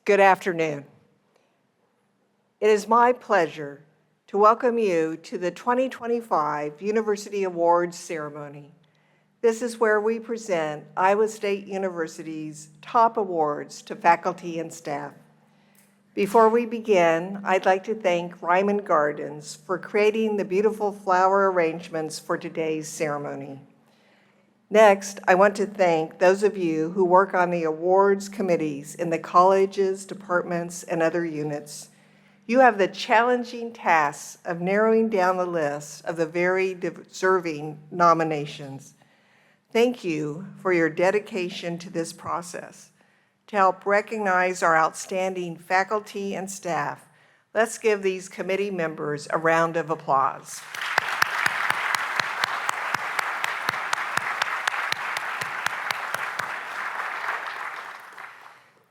Good afternoon. It is my pleasure to welcome you to the 2025 University Awards ceremony. This is where we present Iowa State University's top awards to faculty and staff. Before we begin, I'd like to thank Ryman Gardens for creating the beautiful flower arrangements for today's ceremony. Next, I want to thank those of you who work on the awards committees in the colleges, departments, and other units. You have the challenging task of narrowing down the list of the very deserving nominations. Thank you for your dedication to this process. To help recognize our outstanding faculty and staff, let's give these committee members a round of applause.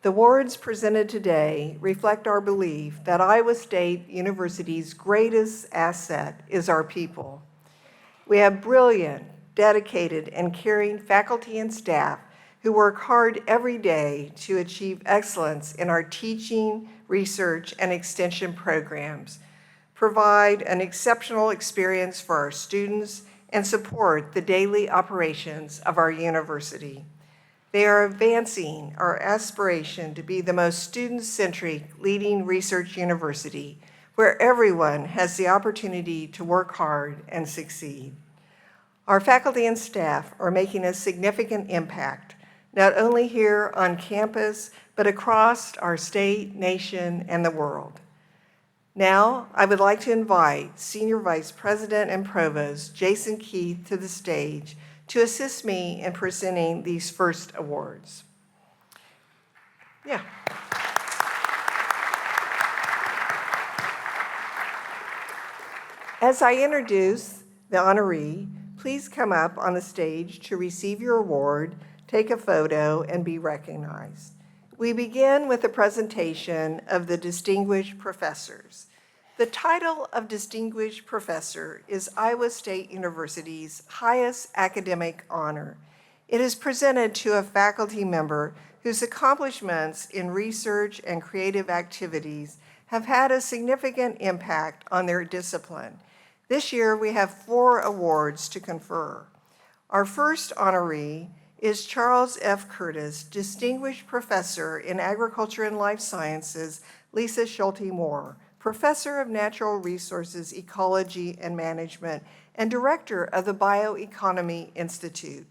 The awards presented today reflect our belief that Iowa State University's greatest asset is our people. We have brilliant, dedicated, and caring faculty and staff who work hard every day to achieve excellence in our teaching, research, and extension programs, provide an exceptional experience for our students, and support the daily operations of our university. They are advancing our aspiration to be the most student-centric leading research university where everyone has the opportunity to work hard and succeed. Our faculty and staff are making a significant impact, not only here on campus, but across our state, nation, and the world. Now, I would like to invite Senior Vice President and Provost Jason Keith to the stage to assist me in presenting these first awards. As I introduce the honoree, please come up on the stage to receive your award, take a photo, and be recognized. We begin with a presentation of the distinguished professors. The title of Distinguished Professor is Iowa State University's highest academic honor. It is presented to a faculty member whose accomplishments in research and creative activities have had a significant impact on their discipline. This year, we have 4 awards to confer. Our first honoree is Charles F. Curtis, Distinguished Professor in Agriculture and Life Sciences, Lisa Schulte Moore, Professor of Natural Resources, Ecology, and Management, and Director of the Bioeconomy Institute.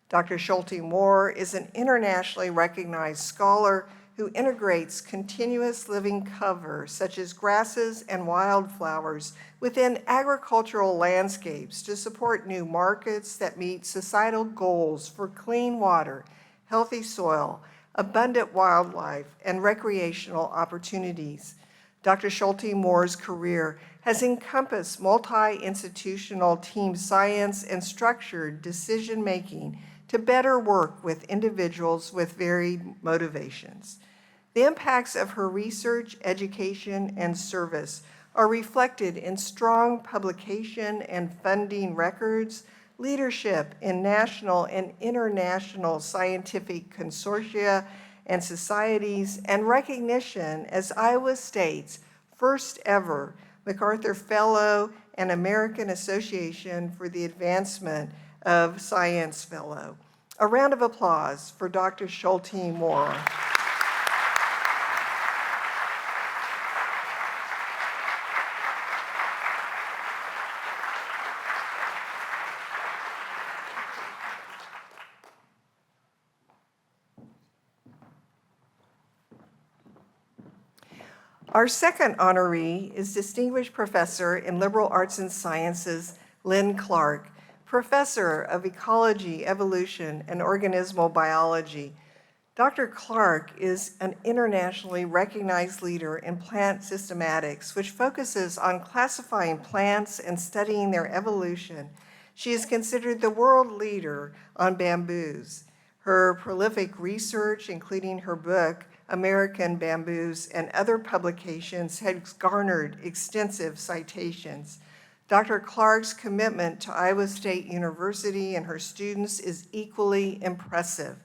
Dr. Schulte Moore is an internationally recognized scholar who integrates continuous living cover, such as grasses and wildflowers, within agricultural landscapes to support new markets that meet societal goals for clean water, healthy soil, abundant wildlife, and recreational opportunities. Dr. Schulte Moore's career has encompassed multi-institutional team science and structured decision-making to better work with individuals with varied motivations. The impacts of her research, education, and service are reflected in strong publication and funding records, leadership in national and international scientific consortia and societies, and recognition as Iowa State's first ever MacArthur Fellow and American Association for the Advancement of Science Fellow. A round of applause for Dr. Schulte Moore. Our second honoree is Distinguished Professor in Liberal Arts and Sciences, Lynn Clark, Professor of Ecology, Evolution, and Organismal Biology. Dr. Clark is an internationally recognized leader in plant systematics, which focuses on classifying plants and studying their evolution. She is considered the world leader on bamboos. Her prolific research, including her book, American Bamboos, and other publications has garnered extensive citations. Dr. Clark's commitment to Iowa State University and her students is equally impressive.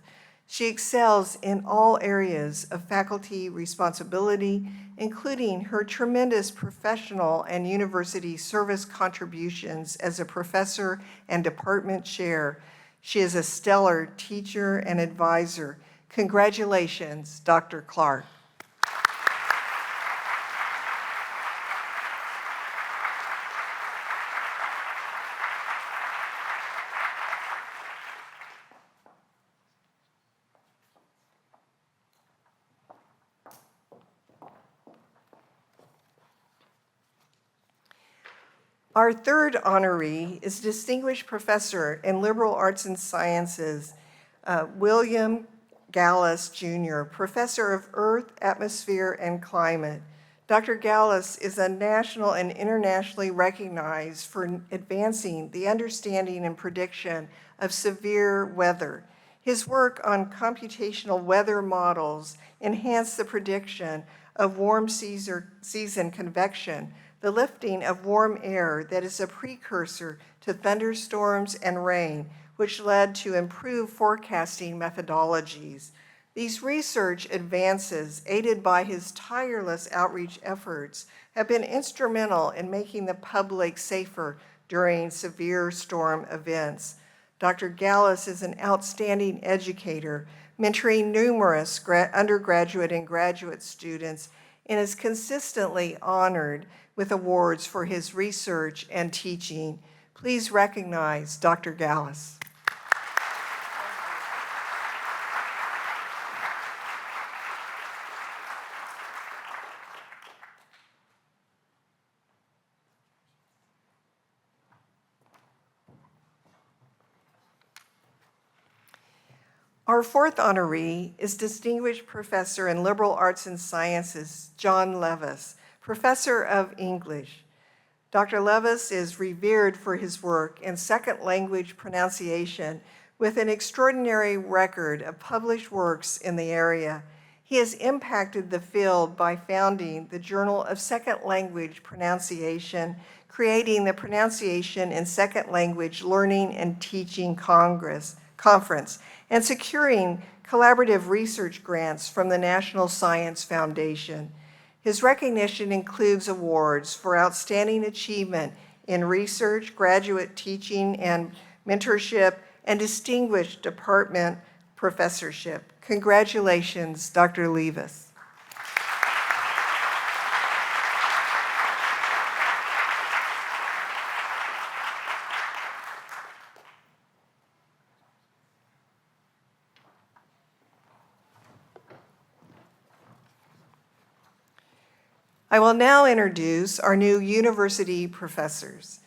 She excels in all areas of faculty responsibility, including her tremendous professional and university service contributions as a professor and department chair. She is a stellar teacher and advisor. Congratulations, Dr. Clark. Our third honoree is Distinguished Professor in Liberal Arts and Sciences, William Gallas, Jr., Professor of Earth, Atmosphere, and Climate. Dr. Gallas is a national and internationally recognized for advancing the understanding and prediction of severe weather. His work on computational weather models enhanced the prediction of warm season convection, the lifting of warm air that is a precursor to thunderstorms and rain, which led to improved forecasting methodologies. These research advances, aided by his tireless outreach efforts, have been instrumental in making the public safer during severe storm events. Dr. Gallas is an outstanding educator, mentoring numerous undergraduate and graduate students, and is consistently honored with awards for his research and teaching. Please recognize Dr. Gallas. Our fourth honoree is Distinguished Professor in Liberal Arts and Sciences, John Levis, Professor of English. Dr. Levis is revered for his work in second language pronunciation with an extraordinary record of published works in the area. He has impacted the field by founding the Journal of Second Language Pronunciation, creating the Pronunciation in Second Language Learning and Teaching Conference, and securing collaborative research grants from the National Science Foundation. His recognition includes awards for outstanding achievement in research, graduate teaching and mentorship, and distinguished department professorship. Congratulations, Dr. Levis. I will now introduce our new university professors.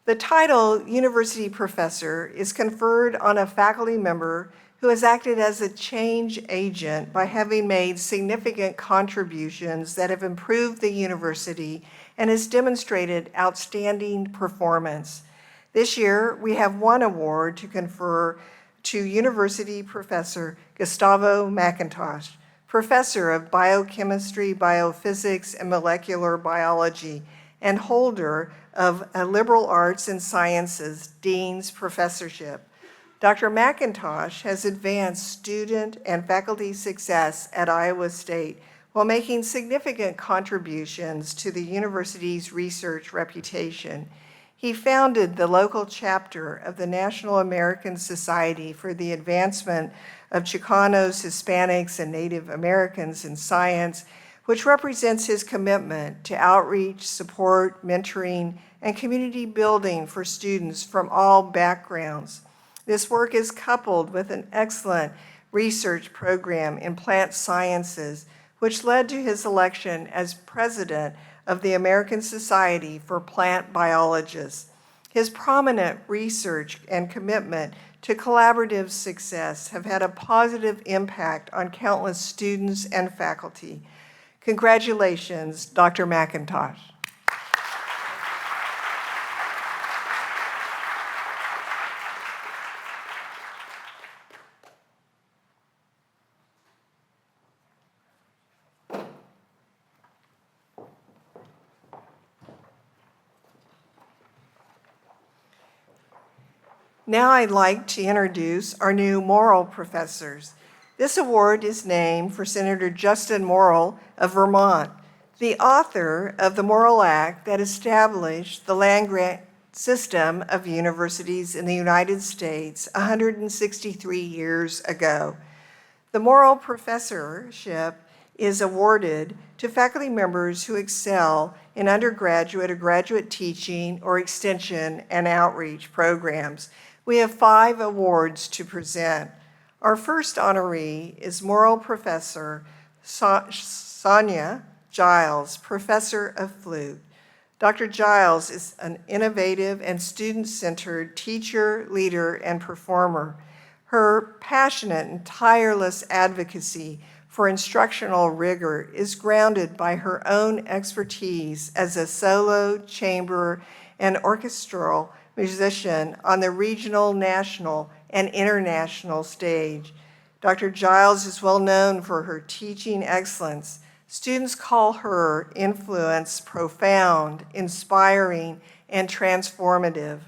The title University Professor is conferred on a faculty member who has acted as a change agent by having made significant contributions that have improved the university and has demonstrated outstanding performance. This year, we have one award to confer to University Professor Gustavo McIntosh, Professor of Biochemistry, Biophysics, and Molecular Biology, and holder of a Liberal Arts and Sciences Dean's Professorship. Dr. McIntosh has advanced student and faculty success at Iowa State while making significant contributions to the university's research reputation. He founded the local chapter of the National American Society for the Advancement of Chicanos, Hispanics, and Native Americans in Science, which represents his commitment to outreach, support, mentoring, and community building for students from all backgrounds. This work is coupled with an excellent research program in plant sciences, which led to his election as president of the American Society for Plant Biologists. His prominent research and commitment to collaborative success have had a positive impact on countless students and faculty. Congratulations, Dr. McIntosh. Now I'd like to introduce our new moral professors. This award is named for Senator Justin Morrill of Vermont, the author of the Morrill Act that established the land-grant system of universities in the United States 163 years ago. The Morrill Professorship is awarded to faculty members who excel in undergraduate or graduate teaching or extension and outreach programs. We have 5 awards to present. Our first honoree is Morrill Professor Sonia Giles, Professor of Flute. Dr. Giles is an innovative and student-centered teacher, leader, and performer. Her passionate and tireless advocacy for instructional rigor is grounded by her own expertise as a solo, chamber, and orchestral musician on the regional, national, and international stage. Dr. Giles is well known for her teaching excellence. Students call her influence profound, inspiring, and transformative.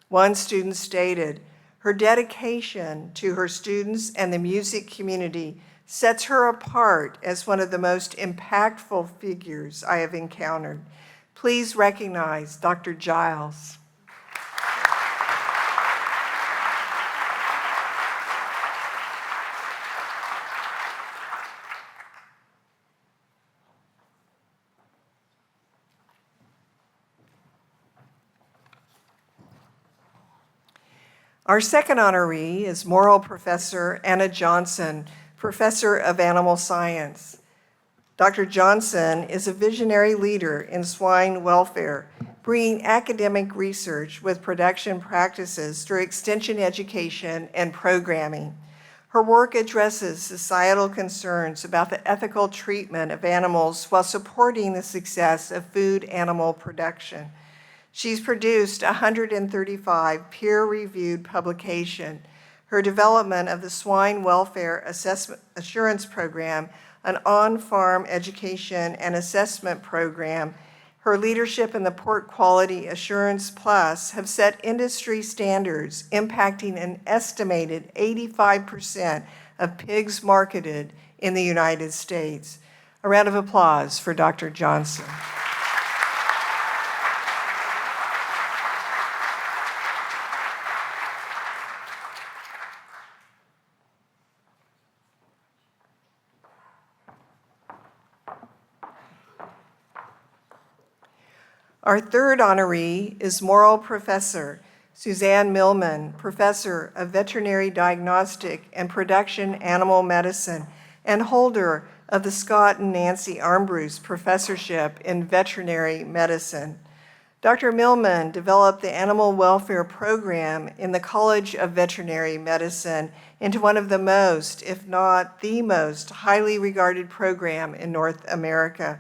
One student stated, "Her dedication to her students and the music community sets her apart as one of the most impactful figures I have encountered." Please recognize Dr. Giles. Our second honoree is Morrill Professor Anna Johnson, Professor of Animal Science. Dr. Johnson is a visionary leader in swine welfare, bringing academic research with production practices through extension education and programming. Her work addresses societal concerns about the ethical treatment of animals while supporting the success of food animal production. She's produced 135 peer-reviewed publications. Her development of the Swine Welfare Assurance Program, an on-farm education and assessment program, her leadership in the Pork Quality Assurance Plus have set industry standards, impacting an estimated 85% of pigs marketed in the United States. A round of applause for Dr. Johnson. Our third honoree is Morrill Professor Suzanne Millman, Professor of Veterinary Diagnostic and Production Animal Medicine, and holder of the Scott and Nancy Armbruster Professorship in Veterinary Medicine. Dr. Millman developed the Animal Welfare Program in the College of Veterinary Medicine into one of the most, if not the most, highly regarded program in North America.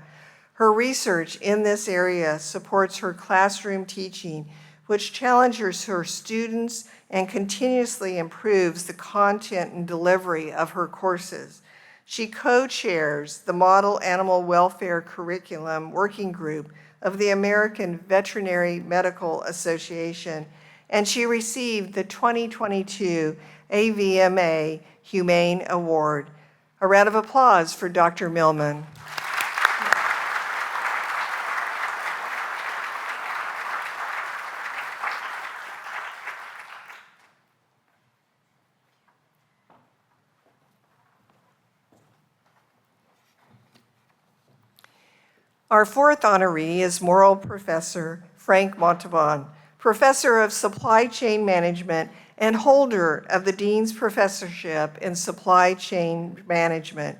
Her research in this area supports her classroom teaching, which challenges her students and continuously improves the content and delivery of her courses. She co-chairs the Model Animal Welfare Curriculum Working Group of the American Veterinary Medical Association, and she received the 2022 AVMA Humane Award. A round of applause for Dr. Millman. Our fourth honoree is Morrill Professor Frank Montauban, Professor of Supply Chain Management and holder of the Dean's Professorship in Supply Chain Management.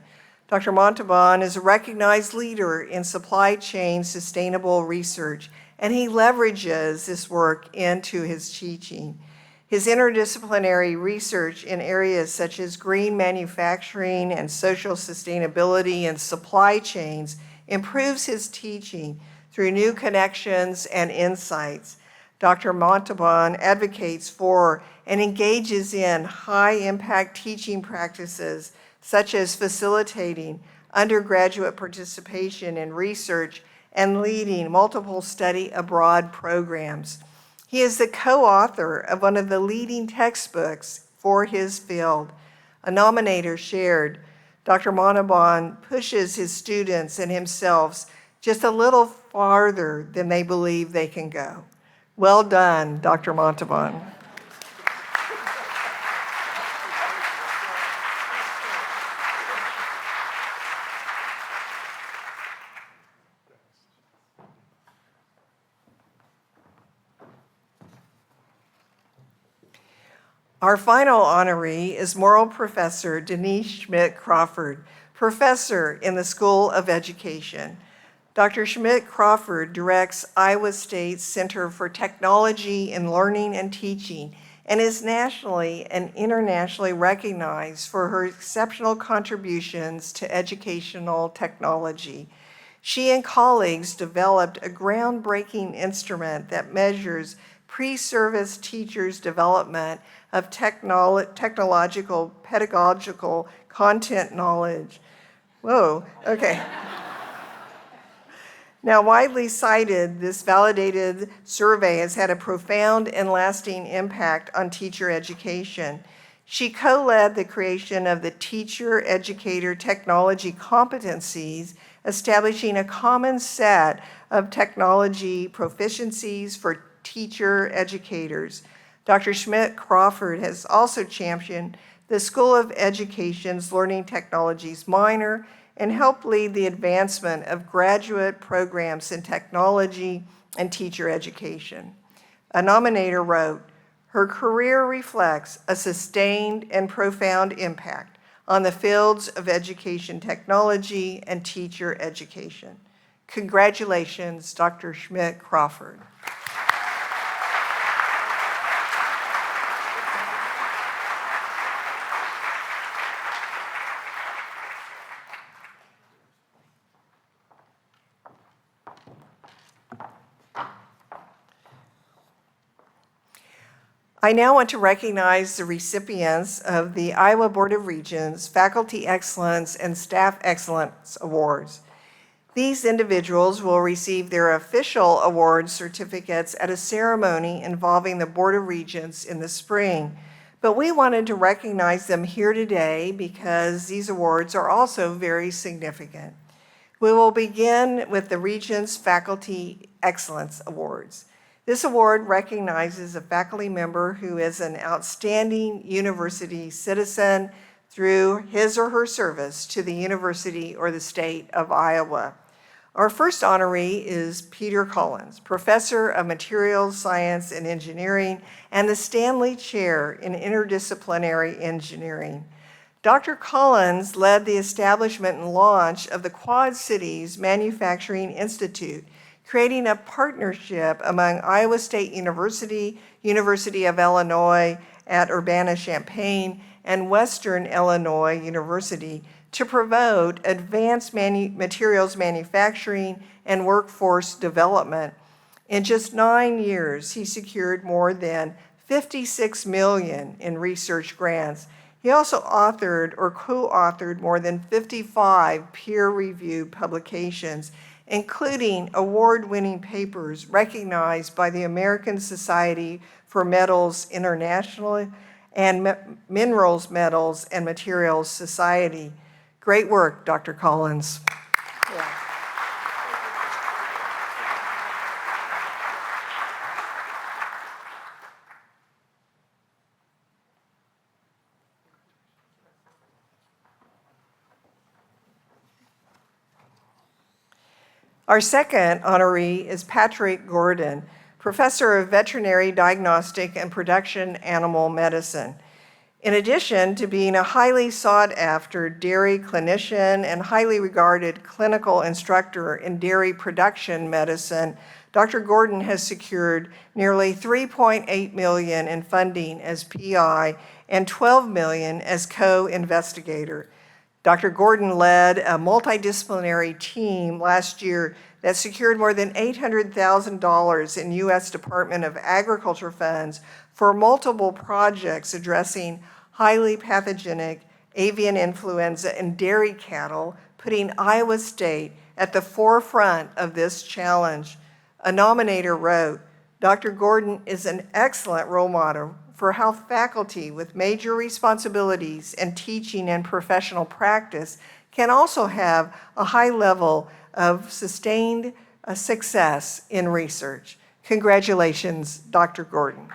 Dr. Montauban is a recognized leader in supply chain sustainable research, and he leverages this work into his teaching. His interdisciplinary research in areas such as green manufacturing and social sustainability and supply chains improves his teaching through new connections and insights. Dr. Montauban advocates for and engages in high-impact teaching practices such as facilitating undergraduate participation in research and leading multiple study abroad programs. He is the co-author of one of the leading textbooks for his field, A nominator shared, Dr. Montalban pushes his students and himself just a little farther than they believe they can go. Well done, Dr. Montalban. Our final honoree is Morrill Professor Denise Schmidt-Crawford, professor in the School of Education. Dr. Schmidt-Crawford directs Iowa State's Center for Technology in Learning and Teaching and is nationally and internationally recognized for her exceptional contributions to educational technology. She and colleagues developed a groundbreaking instrument that measures pre-service teachers' development of technological, pedagogical content knowledge. Whoa, okay. Now, widely cited, this validated survey has had a profound and lasting impact on teacher education. She co-led the creation of the Teacher-Educator Technology Competencies, establishing a common set of technology proficiencies for teacher educators. Dr. Schmidt-Crawford has also championed the School of Education's Learning Technologies minor and helped lead the advancement of graduate programs in technology and teacher education. A nominator wrote, "Her career reflects a sustained and profound impact on the fields of education technology and teacher education." Congratulations, Dr. Schmidt-Crawford. I now want to recognize the recipients of the Iowa Board of Regents Faculty Excellence and Staff Excellence Awards. These individuals will receive their official award certificates at a ceremony involving the Board of Regents in the spring. But we wanted to recognize them here today because these awards are also very significant. We will begin with the Regents Faculty Excellence Awards. This award recognizes a faculty member who is an outstanding university citizen through his or her service to the university or the state of Iowa. Our first honoree is Peter Collins, Professor of Materials Science and Engineering and the Stanley Chair in Interdisciplinary Engineering. Dr. Collins led the establishment and launch of the Quad Cities Manufacturing Institute, creating a partnership among Iowa State University, University of Illinois at Urbana-Champaign, and Western Illinois University to promote advanced materials manufacturing and workforce development. In just 9 years, he secured more than $56 million in research grants. He also authored or co-authored more than 55 peer-reviewed publications, including award-winning papers recognized by the American Society for Metals International and Minerals, Metals, and Materials Society. Great work, Dr. Collins. Yeah. Our second honoree is Patrick Gordon, Professor of Veterinary Diagnostic and Production Animal Medicine. In addition to being a highly sought-after dairy clinician and highly regarded clinical instructor in dairy production medicine, Dr. Gordon has secured nearly $3.8 million in funding as PI and $12 million as co-investigator. Dr. Gordon led a multidisciplinary team last year that secured more than $800,000 in U.S. Department of Agriculture funds for multiple projects addressing highly pathogenic avian influenza in dairy cattle, putting Iowa State at the forefront of this challenge. A nominator wrote, "Dr. Gordon is an excellent role model for how faculty with major responsibilities in teaching and professional practice can also have a high level of sustained success in research. Congratulations, Dr. Gordon.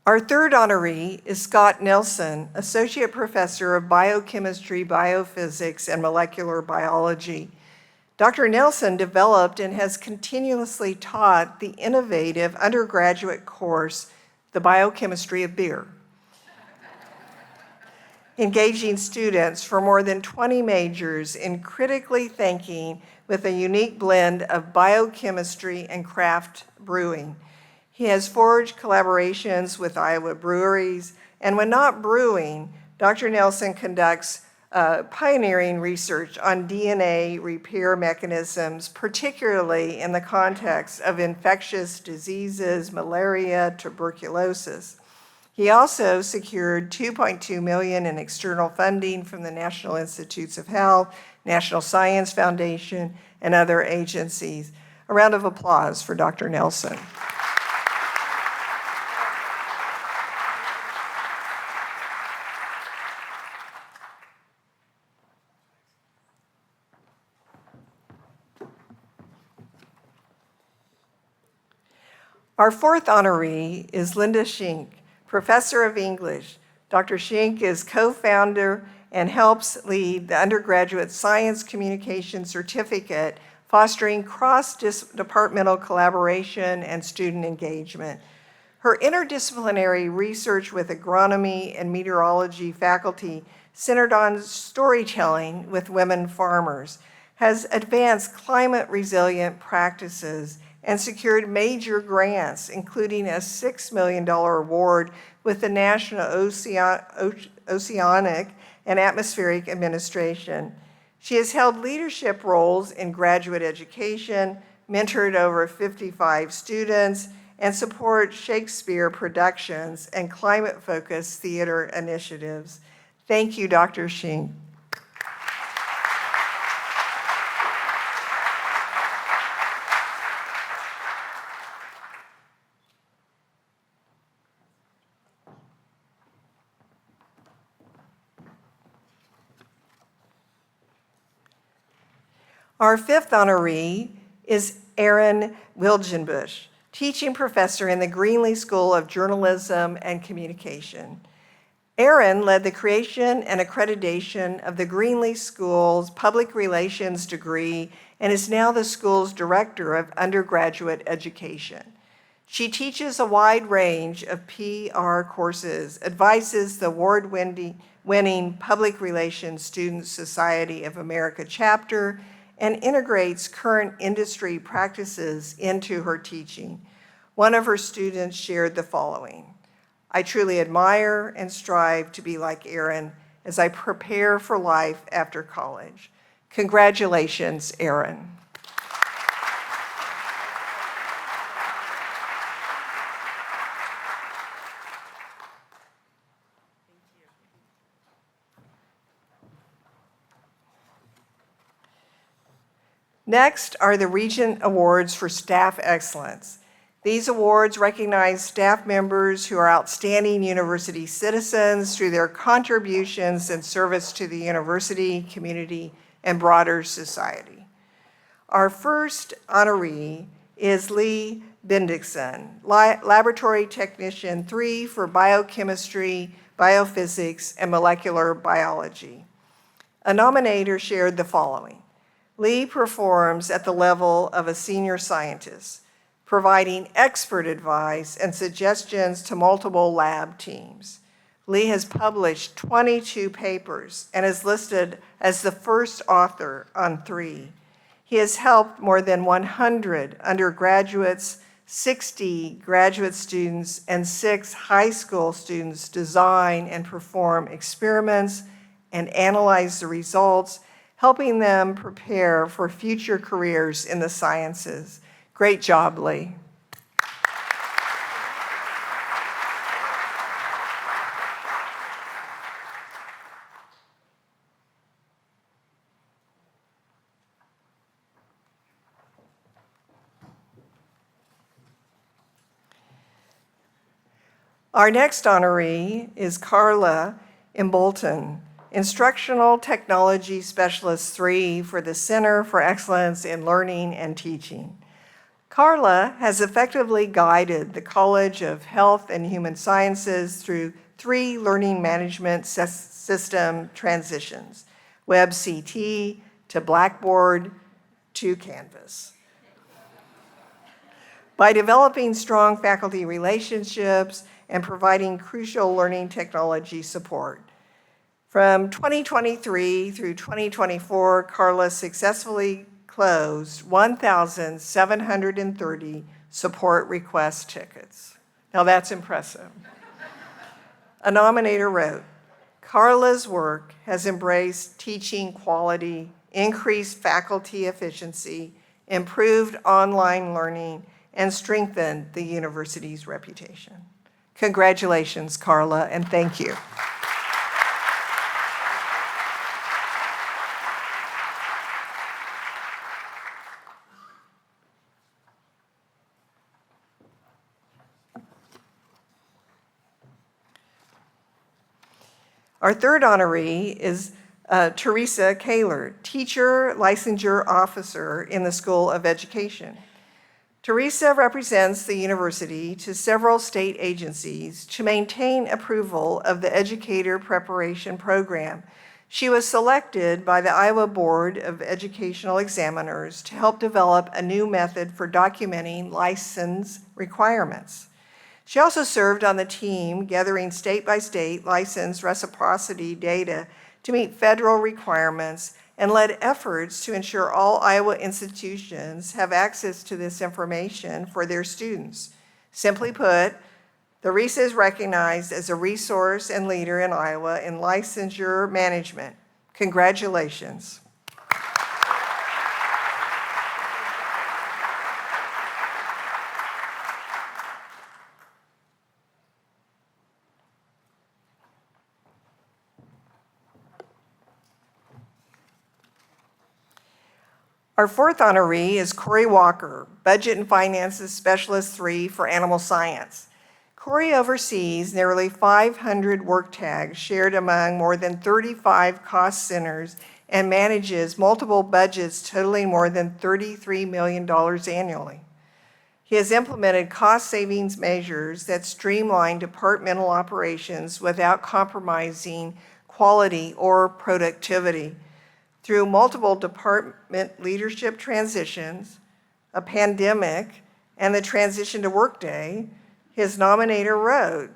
Our third honoree is Scott Nelson, Associate Professor of Biochemistry, Biophysics, and Molecular Biology. Dr. Nelson developed and has continuously taught the innovative undergraduate course, The Biochemistry of Beer, engaging students for more than 20 majors in critically thinking with a unique blend of biochemistry and craft brewing. He has forged collaborations with Iowa breweries, and when not brewing, Dr. Nelson conducts pioneering research on DNA repair mechanisms, particularly in the context of infectious diseases, malaria, tuberculosis. He also secured $2.2 million in external funding from the National Institutes of Health, National Science Foundation, and other agencies. A round of applause for Dr. Nelson. Our fourth honoree is Linda Schink, Professor of English. Dr. Schink is co-founder and helps lead the undergraduate science communication certificate, fostering cross-departmental collaboration and student engagement. Her interdisciplinary research with agronomy and meteorology faculty centered on storytelling with women farmers has advanced climate-resilient practices and secured major grants, including a $6 million award with the National Oceanic and Atmospheric Administration. She has held leadership roles in graduate education, mentored over 55 students, and supports Shakespeare productions and climate-focused theater initiatives. Thank you, Dr. Schink. Our fifth honoree is Erin Wilgenbush, teaching professor in the Greenlee School of Journalism and Communication. Erin led the creation and accreditation of the Greenlee School's public relations degree and is now the school's director of undergraduate education. She teaches a wide range of PR courses, advises the award-winning Public Relations Student Society of America chapter, and integrates current industry practices into her teaching. One of her students shared the following: I truly admire and strive to be like Erin as I prepare for life after college. Congratulations, Erin. Next are the Regent Awards for Staff Excellence. These awards recognize staff members who are outstanding university citizens through their contributions and service to the university, community, and broader society. Our first honoree is Lee Bendixson, Laboratory Technician 3 for Biochemistry, Biophysics, and Molecular Biology. A nominator shared the following: Lee performs at the level of a senior scientist, providing expert advice and suggestions to multiple lab teams. Lee has published 22 papers and is listed as the first author on 3. He has helped more than 100 undergraduates, 60 graduate students, and 6 high school students design and perform experiments and analyze the results, helping them prepare for future careers in the sciences. Great job, Lee. Our next honoree is Carla Imbolton, Instructional Technology Specialist 3 for the Center for Excellence in Learning and Teaching. Carla has effectively guided the College of Health and Human Sciences through 3 learning management system transitions, WebCT to Blackboard to Canvas. By developing strong faculty relationships and providing crucial learning technology support. From 2023 through 2024, Carla successfully closed 1,730 support request tickets. Now that's impressive. A nominator wrote, Carla's work has embraced teaching quality, increased faculty efficiency, improved online learning, and strengthened the university's reputation. Congratulations, Carla, and thank you. Our third honoree is Teresa Kaler, Teacher Licensure Officer in the School of Education. Teresa represents the university to several state agencies to maintain approval of the Educator Preparation Program. She was selected by the Iowa Board of Educational Examiners to help develop a new method for documenting license requirements. She also served on the team gathering state-by-state license reciprocity data to meet federal requirements and led efforts to ensure all Iowa institutions have access to this information for their students. Simply put, Teresa is recognized as a resource and leader in Iowa in licensure management. Congratulations. Our fourth honoree is Corey Walker, Budget and Finances Specialist 3 for Animal Science. Corey oversees nearly 500 work tags shared among more than 35 cost centers and manages multiple budgets totaling more than $33 million annually. He has implemented cost savings measures that streamline departmental operations without compromising quality or productivity. Through multiple department leadership transitions, a pandemic, and the transition to Workday, his nominator wrote,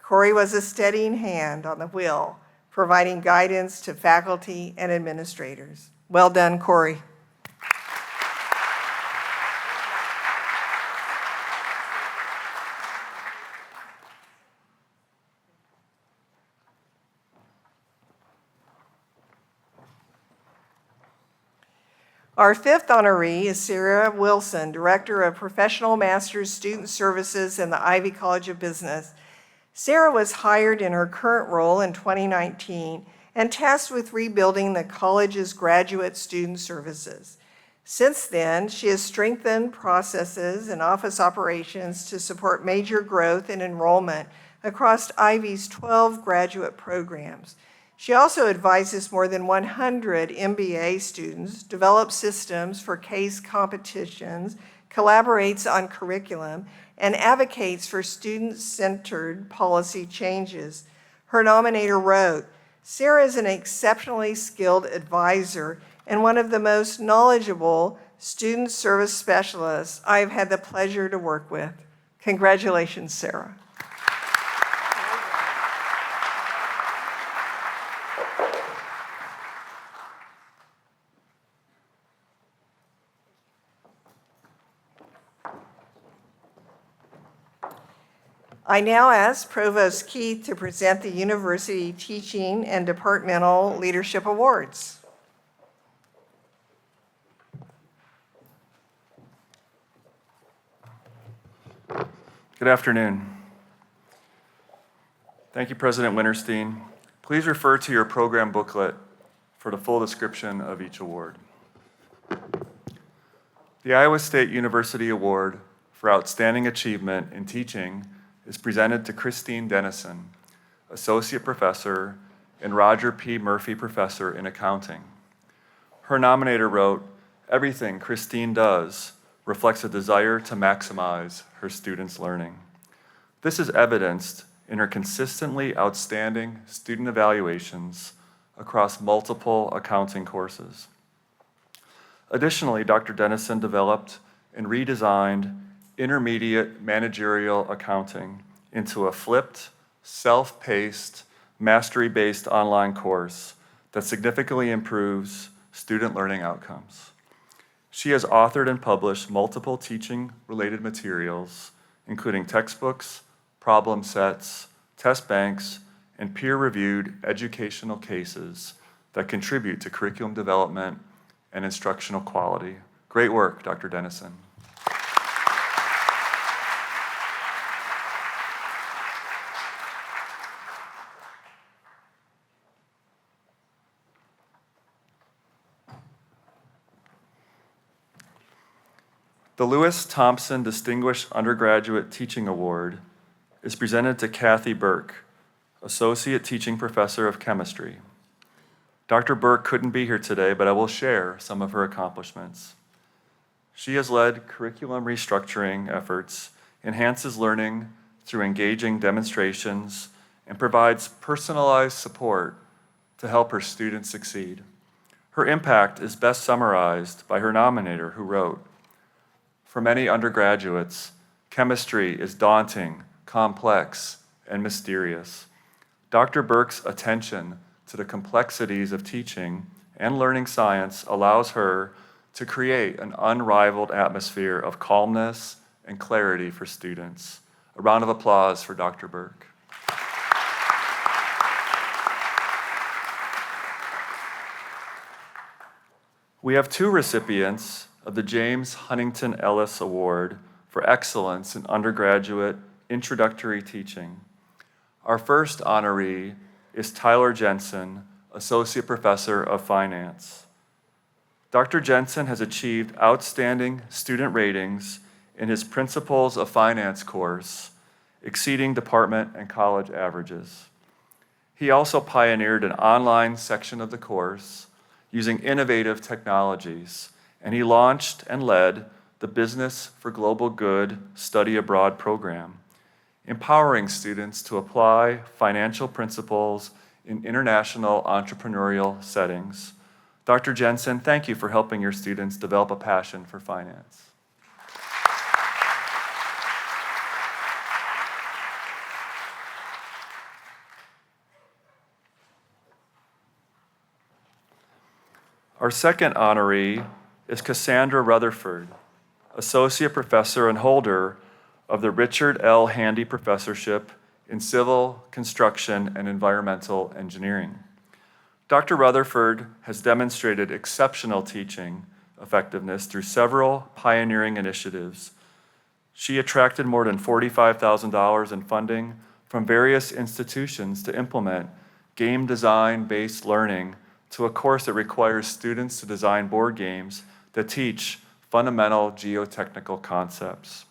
Corey was a steadying hand on the wheel, providing guidance to faculty and administrators. Well done, Corey. Our fifth honoree is Sarah Wilson, Director of Professional Master's Student Services in the Ivy College of Business. Sarah was hired in her current role in 2019 and tasked with rebuilding the college's graduate student services. Since then, she has strengthened processes and office operations to support major growth and enrollment across Ivy's 12 graduate programs. She also advises more than 100 MBA students, develops systems for case competitions, collaborates on curriculum, and advocates for student-centered policy changes. Her nominator wrote, Sarah is an exceptionally skilled advisor and one of the most knowledgeable student service specialists I've had the pleasure to work with. Congratulations, Sarah. I now ask Provost Keith to present the University Teaching and Departmental Leadership Awards. Good afternoon. Thank you, President Winterstein. Please refer to your program booklet for the full description of each award. The Iowa State University Award for Outstanding Achievement in Teaching is presented to Christine Dennison, Associate Professor and Roger P. Murphy Professor in Accounting. Her nominator wrote, "Everything Christine does reflects a desire to maximize her students' learning. This is evidenced in her consistently outstanding student evaluations across multiple accounting courses." Additionally, Dr. Dennison developed and redesigned intermediate managerial accounting into a flipped, self-paced, mastery-based online course that significantly improves student learning outcomes. She has authored and published multiple teaching-related materials, including textbooks, problem sets, test banks, and peer-reviewed educational cases that contribute to curriculum development and instructional quality. Great work, Dr. Dennison. The Lewis Thompson Distinguished Undergraduate Teaching Award is presented to Kathy Burke, Associate Teaching Professor of Chemistry. Dr. Burke couldn't be here today, but I will share some of her accomplishments. She has led curriculum restructuring efforts, enhances learning through engaging demonstrations, and provides personalized support to help her students succeed. Her impact is best summarized by her nominator, who wrote, "For many undergraduates, chemistry is daunting, complex, and mysterious. Dr. Burke's attention to the complexities of teaching and learning science allows her to create an unrivaled atmosphere of calmness and clarity for students." A round of applause for Dr. Burke. We have two recipients of the James Huntington Ellis Award for Excellence in Undergraduate Introductory Teaching. Our first honoree is Tyler Jensen, Associate Professor of Finance. Dr. Jensen has achieved outstanding student ratings in his Principles of Finance course, exceeding department and college averages. He also pioneered an online section of the course using innovative technologies, and he launched and led the Business for Global Good Study Abroad program, empowering students to apply financial principles in international entrepreneurial settings. Dr. Jensen, thank you for helping your students develop a passion for finance. Our second honoree is Cassandra Rutherford, Associate Professor and holder of the Richard L. Handy Professorship in Civil, Construction, and Environmental Engineering. Dr. Rutherford has demonstrated exceptional teaching effectiveness through several pioneering initiatives. She attracted more than $45,000 in funding from various institutions to implement game design-based learning to a course that requires students to design board games that teach fundamental geotechnical concepts.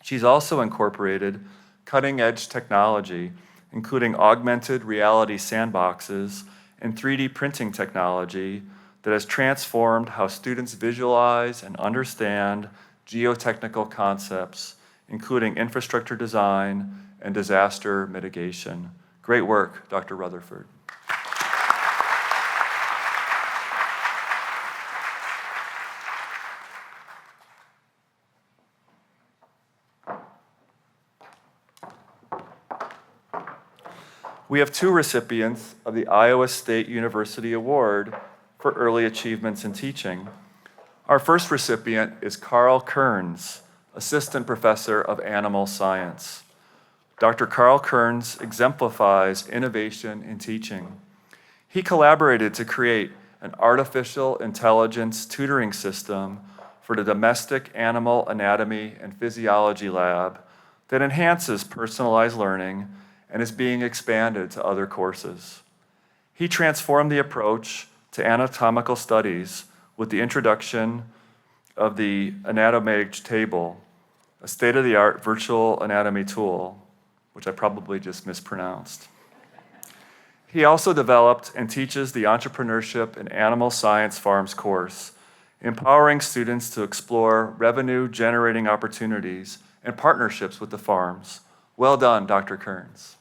She's also incorporated cutting-edge technology, including augmented reality sandboxes and 3D printing technology that has transformed how students visualize and understand geotechnical concepts, including infrastructure design and disaster mitigation. Great work, Dr. Rutherford. We have two recipients of the Iowa State University Award for Early Achievements in Teaching. Our first recipient is Carl Kearns, Assistant Professor of Animal Science. Dr. Carl Kearns exemplifies innovation in teaching. He collaborated to create an artificial intelligence tutoring system for the Domestic Animal Anatomy and Physiology Lab that enhances personalized learning and is being expanded to other courses. He transformed the approach to anatomical studies with the introduction of the anatomic table, a state-of-the-art virtual anatomy tool, which I probably just mispronounced. He also developed and teaches the Entrepreneurship in Animal Science Farms course, empowering students to explore revenue-generating opportunities and partnerships with the farms. Well done, Dr. Kearns.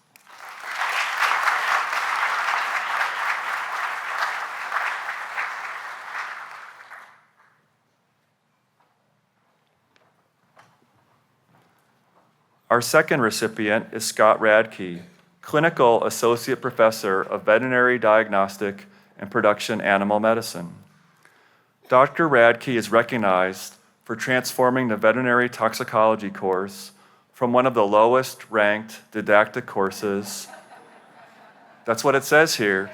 Our second recipient is Scott Radke, Clinical Associate Professor of Veterinary Diagnostic and Production Animal Medicine. Dr. Radke is recognized for transforming the veterinary toxicology course from one of the lowest ranked didactic courses, that's what it says here,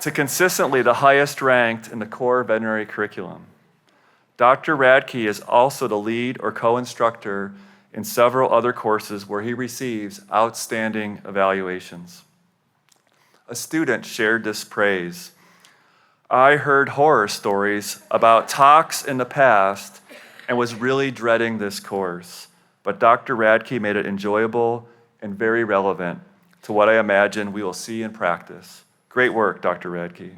to consistently the highest ranked in the core veterinary curriculum. Dr. Radke is also the lead or co-instructor in several other courses where he receives outstanding evaluations. A student shared this praise. I heard horror stories about tox in the past and was really dreading this course, but Dr. Radke made it enjoyable and very relevant to what I imagine we will see in practice. Great work, Dr. Radke.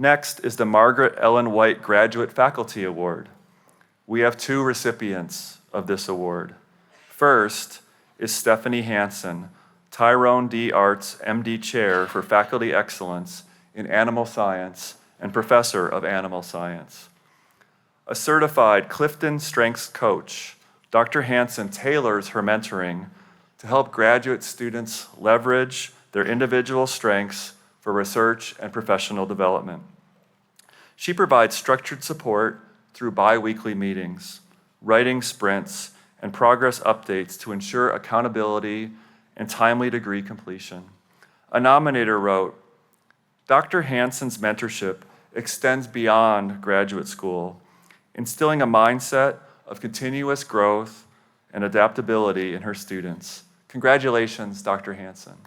Next is the Margaret Ellen White Graduate Faculty Award. We have two recipients of this award. First is Stephanie Hansen, Tyrone D. Arts MD Chair for Faculty Excellence in Animal Science and Professor of Animal Science. A certified Clifton Strengths coach, Dr. Hansen tailors her mentoring to help graduate students leverage their individual strengths for research and professional development. She provides structured support through bi-weekly meetings, writing sprints, and progress updates to ensure accountability and timely degree completion. A nominator wrote, Dr. Hansen's mentorship extends beyond graduate school, instilling a mindset of continuous growth and adaptability in her students. Congratulations, Dr. Hansen.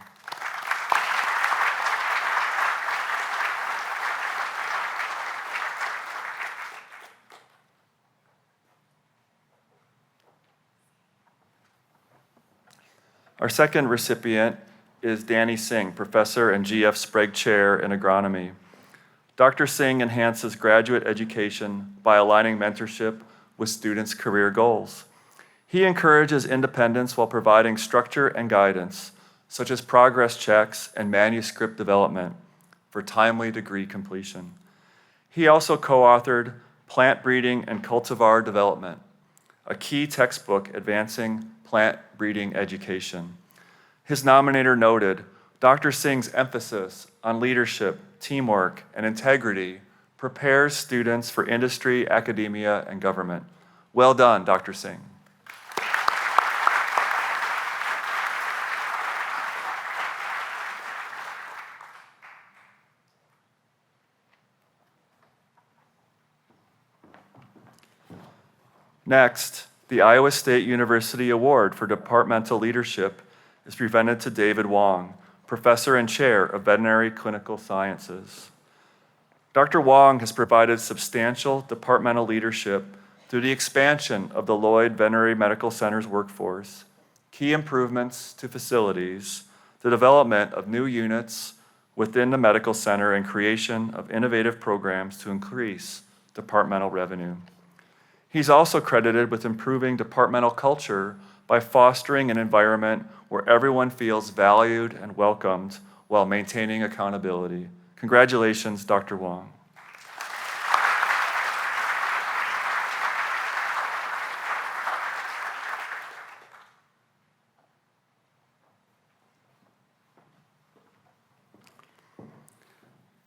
Our second recipient is Danny Singh, Professor and G.F. Sprague Chair in Agronomy. Dr. Singh enhances graduate education by aligning mentorship with students' career goals. He encourages independence while providing structure and guidance, such as progress checks and manuscript development for timely degree completion. He also co-authored Plant Breeding and Cultivar Development, a key textbook advancing plant breeding education. His nominator noted, Dr. Singh's emphasis on leadership, teamwork, and integrity prepares students for industry, academia, and government. Well done, Dr. Singh. Next, the Iowa State University Award for Departmental Leadership is presented to David Wong, Professor and Chair of Veterinary Clinical Sciences. Dr. Wong has provided substantial departmental leadership through the expansion of the Lloyd Veterinary Medical Center's workforce, key improvements to facilities, the development of new units within the medical center, and creation of innovative programs to increase departmental revenue. He's also credited with improving departmental culture by fostering an environment where everyone feels valued and welcomed while maintaining accountability. Congratulations, Dr. Wong.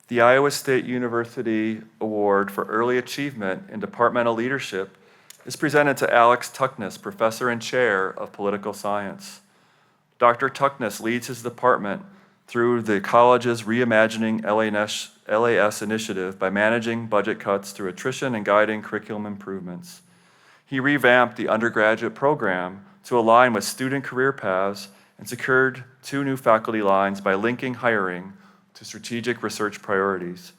The Iowa State University Award for Early Achievement in Departmental Leadership is presented to Alex Tuckness, Professor and Chair of Political Science. Dr. Tuckness leads his department through the college's Reimagining LAS initiative by managing budget cuts through attrition and guiding curriculum improvements. He revamped the undergraduate program to align with student career paths and secured 2 new faculty lines by linking hiring to strategic research priorities.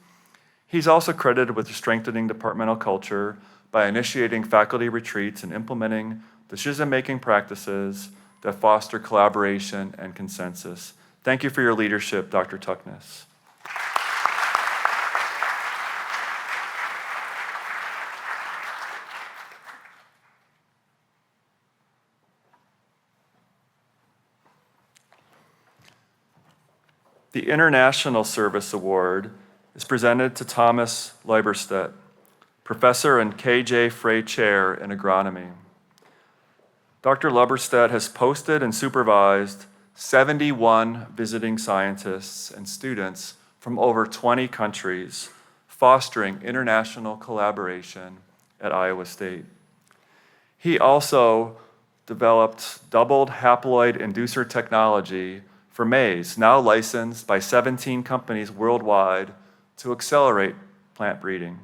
He's also credited with strengthening departmental culture by initiating faculty retreats and implementing decision-making practices that foster collaboration and consensus. Thank you for your leadership, Dr. Tuckness. The International Service Award is presented to Thomas Leiberstedt, Professor and K.J. Frey Chair in Agronomy. Dr. Leiberstedt has posted and supervised 71 visiting scientists and students from over 20 countries, fostering international collaboration at Iowa State. He also developed doubled haploid inducer technology for maize, now licensed by 17 companies worldwide to accelerate plant breeding.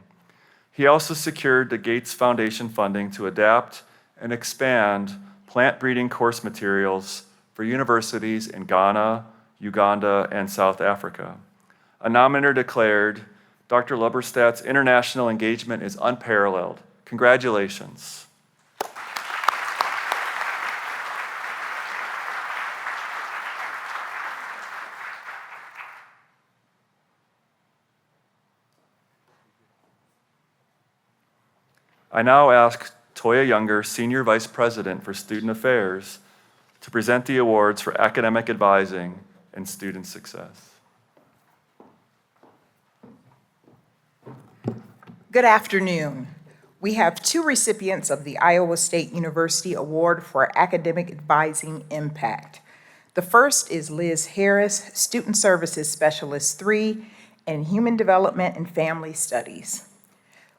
He also secured the Gates Foundation funding to adapt and expand plant breeding course materials for universities in Ghana, Uganda, and South Africa. A nominator declared, Dr. Leiberstedt's international engagement is unparalleled. Congratulations. I now ask Toya Younger, Senior Vice President for Student Affairs, to present the awards for academic advising and student success. Good afternoon. We have 2 recipients of the Iowa State University Award for Academic Advising Impact. The first is Liz Harris, Student Services Specialist 3 in Human Development and Family Studies.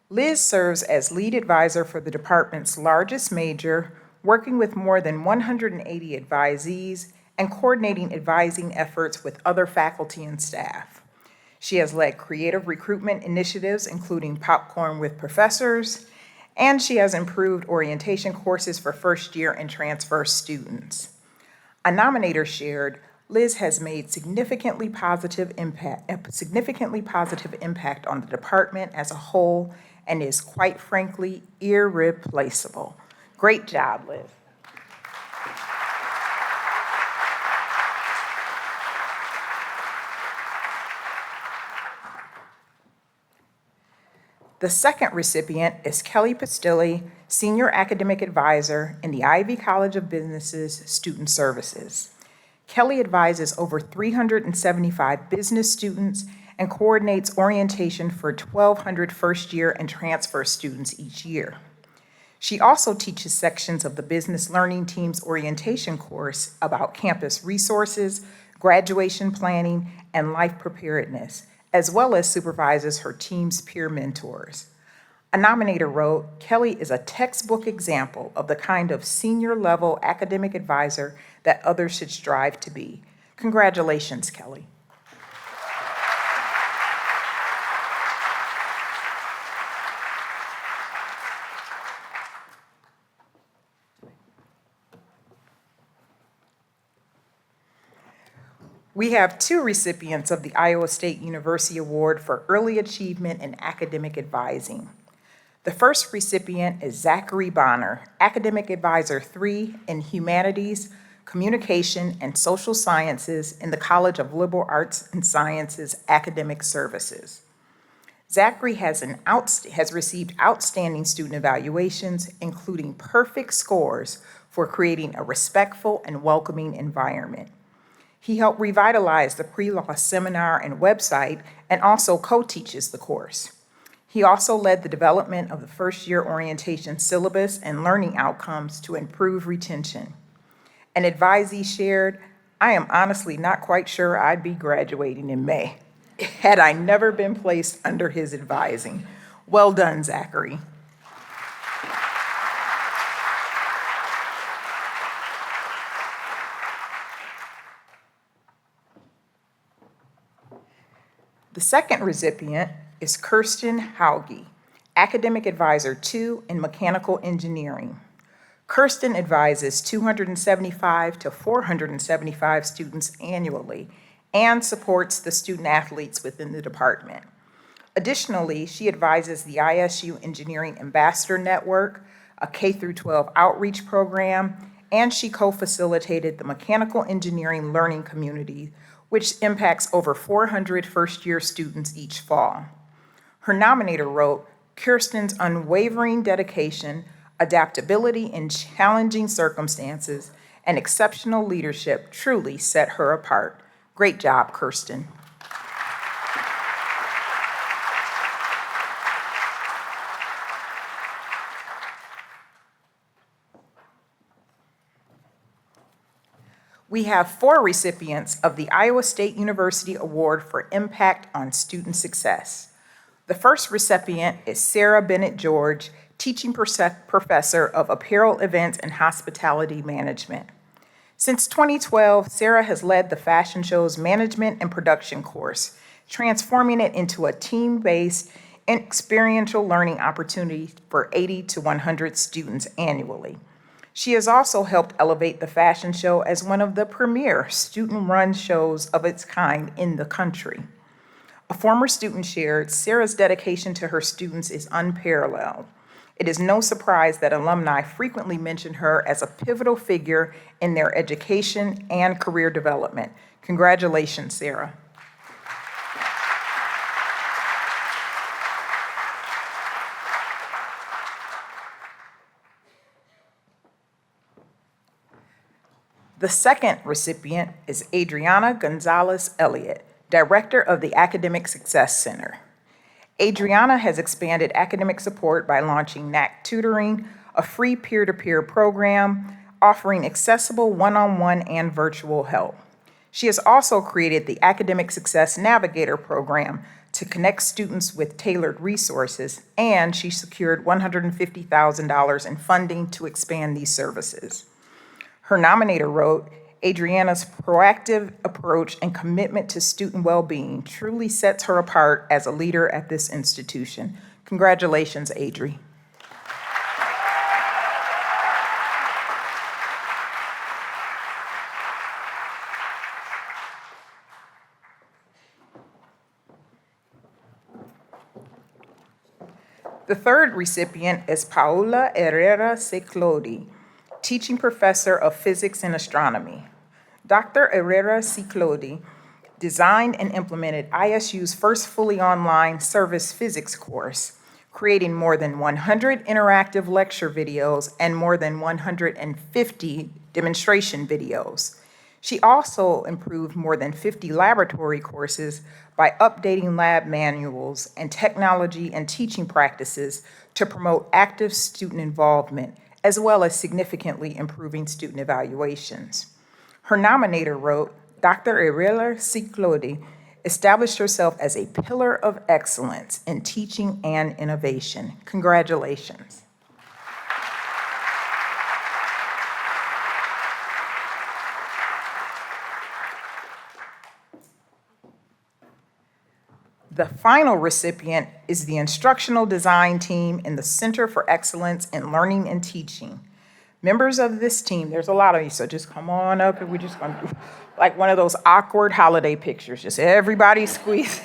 Liz serves as lead advisor for the department's largest major, working with more than 180 advisees and coordinating advising efforts with other faculty and staff. She has led creative recruitment initiatives, including Popcorn with Professors, and she has improved orientation courses for first-year and transfer students. A nominator shared, Liz has made significantly positive impact on the department as a whole and is, quite frankly, irreplaceable. Great job, Liz. The second recipient is Kelly Pastilli, Senior Academic Advisor in the Ivy College of Business's Student Services. Kelly advises over 375 business students and coordinates orientation for 1,200 first-year and transfer students each year. She also teaches sections of the Business Learning Team's orientation course about campus resources, graduation planning, and life preparedness, as well as supervises her team's peer mentors. A nominator wrote, Kelly is a textbook example of the kind of senior-level academic advisor that others should strive to be. Congratulations, Kelly. We have 2 recipients of the Iowa State University Award for Early Achievement in Academic Advising. The first recipient is Zachary Bonner, Academic Advisor 3 in Humanities, Communication, and Social Sciences in the College of Liberal Arts and Sciences Academic Services. Zachary has received outstanding student evaluations, including perfect scores for creating a respectful and welcoming environment. He helped revitalize the pre-law seminar and website and also co-teaches the course. He also led the development of the first-year orientation syllabus and learning outcomes to improve retention. An advisee shared, I am honestly not quite sure I'd be graduating in May had I never been placed under his advising. Well done, Zachary. The second recipient is Kirsten Hauge, Academic Advisor 2 in Mechanical Engineering. Kirsten advises 275 to 475 students annually and supports the student athletes within the department. Additionally, she advises the ISU Engineering Ambassador Network, a K-12 outreach program, and she co-facilitated the Mechanical Engineering Learning Community, which impacts over 400 first-year students each fall. Her nominator wrote, "Kirsten's unwavering dedication, adaptability in challenging circumstances, and exceptional leadership truly set her apart. Great job, Kirsten." We have 4 recipients of the Iowa State University Award for Impact on Student Success. The first recipient is Sarah Bennett George, teaching professor of Apparel Events and Hospitality Management. Since 2012, Sarah has led the fashion show's management and production course, transforming it into a team-based and experiential learning opportunity for 80 to 100 students annually. She has also helped elevate the fashion show as one of the premier student-run shows of its kind in the country. A former student shared, "Sarah's dedication to her students is unparalleled. It is no surprise that alumni frequently mention her as a pivotal figure in their education and career development." Congratulations, Sarah. The second recipient is Adriana Gonzalez Elliott, Director of the Academic Success Center. Adriana has expanded academic support by launching NAC Tutoring, a free peer-to-peer program offering accessible one-on-one and virtual help. She has also created the Academic Success Navigator program to connect students with tailored resources, and she secured $150,000 in funding to expand these services. Her nominator wrote, "Adriana's proactive approach and commitment to student well-being truly sets her apart as a leader at this institution." Congratulations, Adri. The third recipient is Paula Herrera Ciclodi, teaching professor of physics and astronomy. Dr. Herrera Ciclodi designed and implemented ISU's first fully online service physics course, creating more than 100 interactive lecture videos and more than 150 demonstration videos. She also improved more than 50 laboratory courses by updating lab manuals and technology and teaching practices to promote active student involvement, as well as significantly improving student evaluations. Her nominator wrote, "Dr. Herrera Ciclodi established herself as a pillar of excellence in teaching and innovation." Congratulations. The final recipient is the instructional design team in the Center for Excellence in Learning and Teaching. Members of this team, there's a lot of you, so just come on up and we're just gonna do like one of those awkward holiday pictures, just everybody squeeze.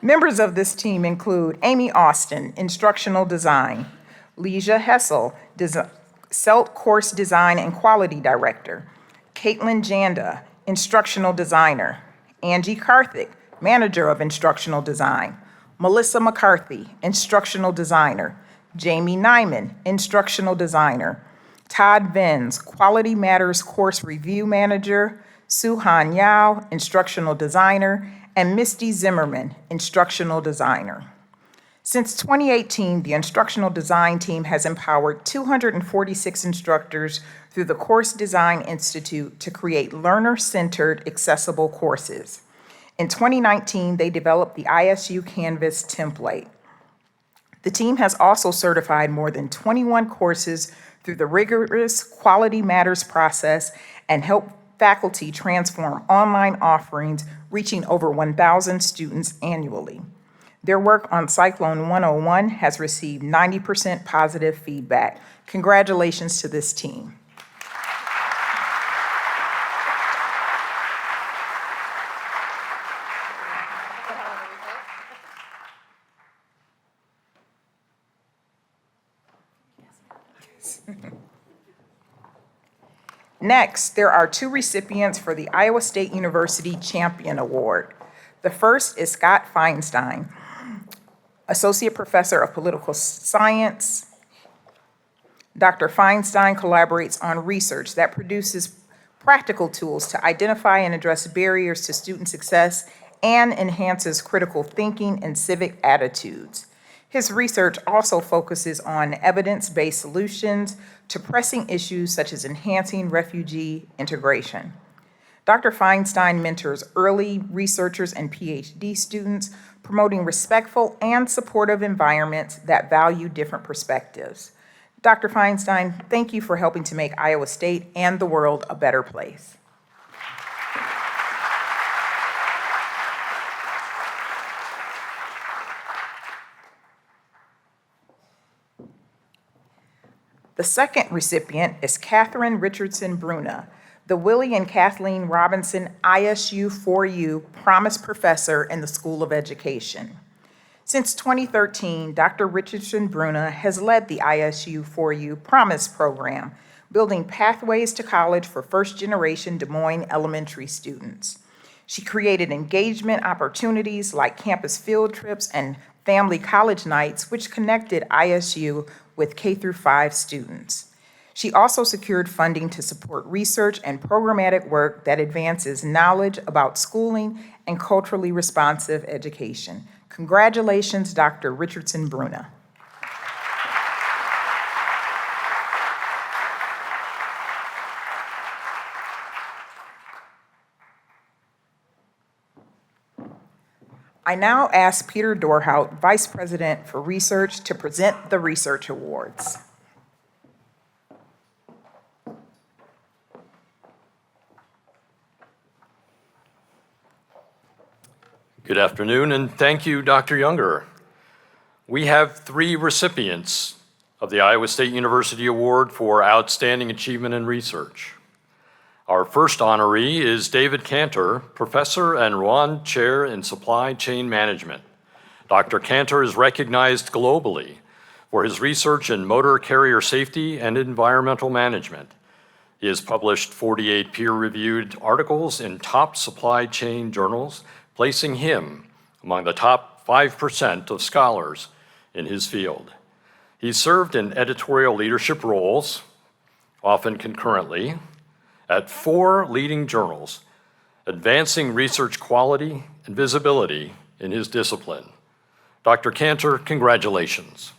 Members of this team include Amy Austin, Instructional Design, Leisha Hessel, CELT Course Design and Quality Director, Caitlin Janda, Instructional Designer, Angie Karthik, Manager of Instructional Design, Melissa McCarthy, Instructional Designer, Jamie Nyman, Instructional Designer, Todd Venz, Quality Matters Course Review Manager, Suhan Yao, Instructional Designer, and Misty Zimmerman, Instructional Designer. Since 2018, the Instructional Design team has empowered 246 instructors through the Course Design Institute to create learner-centered, accessible courses. In 2019, they developed the ISU Canvas template. The team has also certified more than 21 courses through the rigorous Quality Matters process and helped faculty transform online offerings, reaching over 1,000 students annually. Their work on Cyclone 101 has received 90% positive feedback. Congratulations to this team. Next, there are two recipients for the Iowa State University Champion Award. The first is Scott Feinstein, Associate Professor of Political Science. Dr. Feinstein collaborates on research that produces practical tools to identify and address barriers to student success and enhances critical thinking and civic attitudes. His research also focuses on evidence-based solutions to pressing issues such as enhancing refugee integration. Dr. Feinstein mentors early researchers and PhD students, promoting respectful and supportive environments that value different perspectives. Dr. Feinstein, thank you for helping to make Iowa State and the world a better place. The second recipient is Catherine Richardson Bruna, the Willie and Kathleen Robinson ISU 4U Promise Professor in the School of Education. Since 2013, Dr. Richardson Bruna has led the ISU 4U Promise program, building pathways to college for first-generation Des Moines elementary students. She created engagement opportunities like campus field trips and family college nights, which connected ISU with K-5 students. She also secured funding to support research and programmatic work that advances knowledge about schooling and culturally responsive education. Congratulations, Dr. Richardson Bruna. I now ask Peter Dorhout, Vice President for Research, to present the Research Awards. Good afternoon, and thank you, Dr. Younger. We have three recipients of the Iowa State University Award for Outstanding Achievement in Research. Our first honoree is David Cantor, Professor and Rowan Chair in Supply Chain Management. Dr. Cantor is recognized globally for his research in motor carrier safety and environmental management. He has published 48 peer-reviewed articles in top supply chain journals, placing him among the top 5% of scholars in his field. He's served in editorial leadership roles, often concurrently, at 4 leading journals, advancing research quality and visibility in his discipline. Dr. Cantor, congratulations.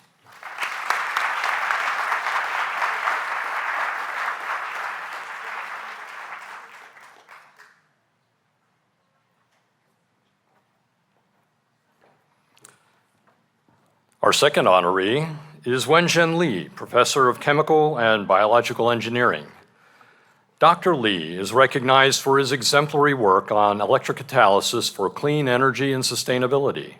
Our second honoree is Wenzhen Li, Professor of Chemical and Biological Engineering. Dr. Li is recognized for his exemplary work on electrocatalysis for clean energy and sustainability.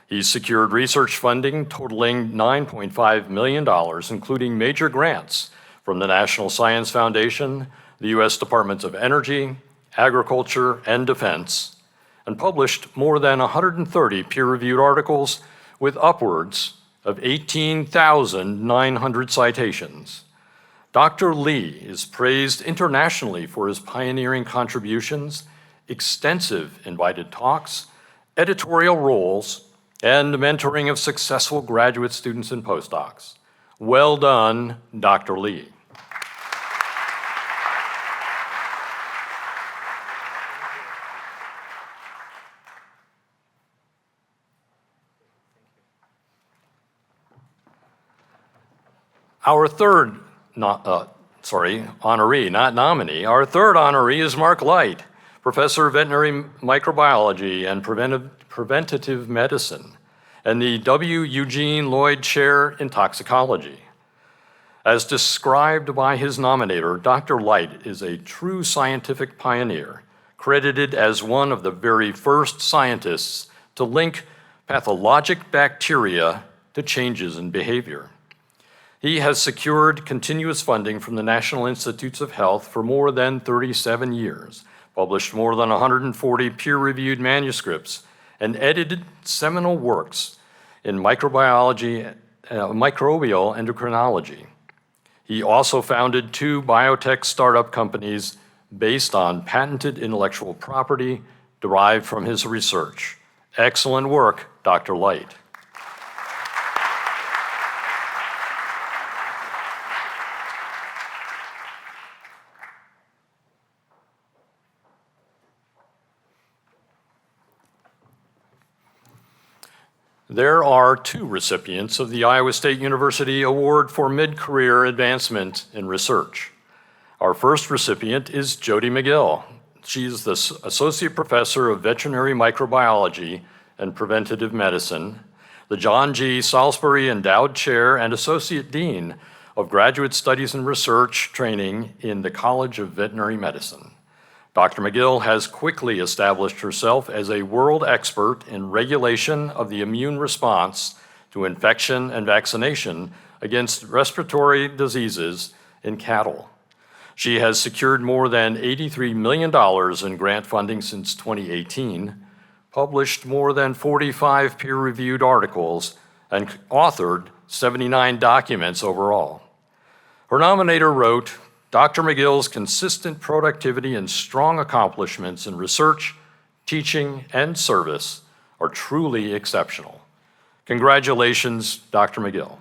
He's secured research funding totaling $9.5 million, including major grants from the National Science Foundation, the U.S. Departments of Energy, Agriculture, and Defense, and published more than 130 peer-reviewed articles with upwards of 18,900 citations. Dr. Li is praised internationally for his pioneering contributions, extensive invited talks, editorial roles, and mentoring of successful graduate students and postdocs. Well done, Dr. Li. Our third honoree, not nominee. Our third honoree is Mark Light, Professor of Veterinary Microbiology and Preventative Medicine, and the W. Eugene Lloyd Chair in Toxicology. As described by his nominator, Dr. Light is a true scientific pioneer, credited as one of the very first scientists to link pathologic bacteria to changes in behavior. He has secured continuous funding from the National Institutes of Health for more than 37 years, published more than 140 peer-reviewed manuscripts, and edited seminal works in microbiology, microbial endocrinology. He also founded 2 biotech startup companies based on patented intellectual property derived from his research. Excellent work, Dr. Light. There are 2 recipients of the Iowa State University Award for Mid-Career Advancement in Research. Our first recipient is Jody McGill. She is the Associate Professor of Veterinary Microbiology and Preventative Medicine, the John G. Salisbury Endowed Chair and Associate Dean of Graduate Studies and Research Training in the College of Veterinary Medicine. Dr. McGill has quickly established herself as a world expert in regulation of the immune response to infection and vaccination against respiratory diseases in cattle. She has secured more than $83 million in grant funding since 2018, published more than 45 peer-reviewed articles, and authored 79 documents overall. Her nominator wrote, "Dr. McGill's consistent productivity and strong accomplishments in research, teaching, and service are truly exceptional. Congratulations, Dr. McGill."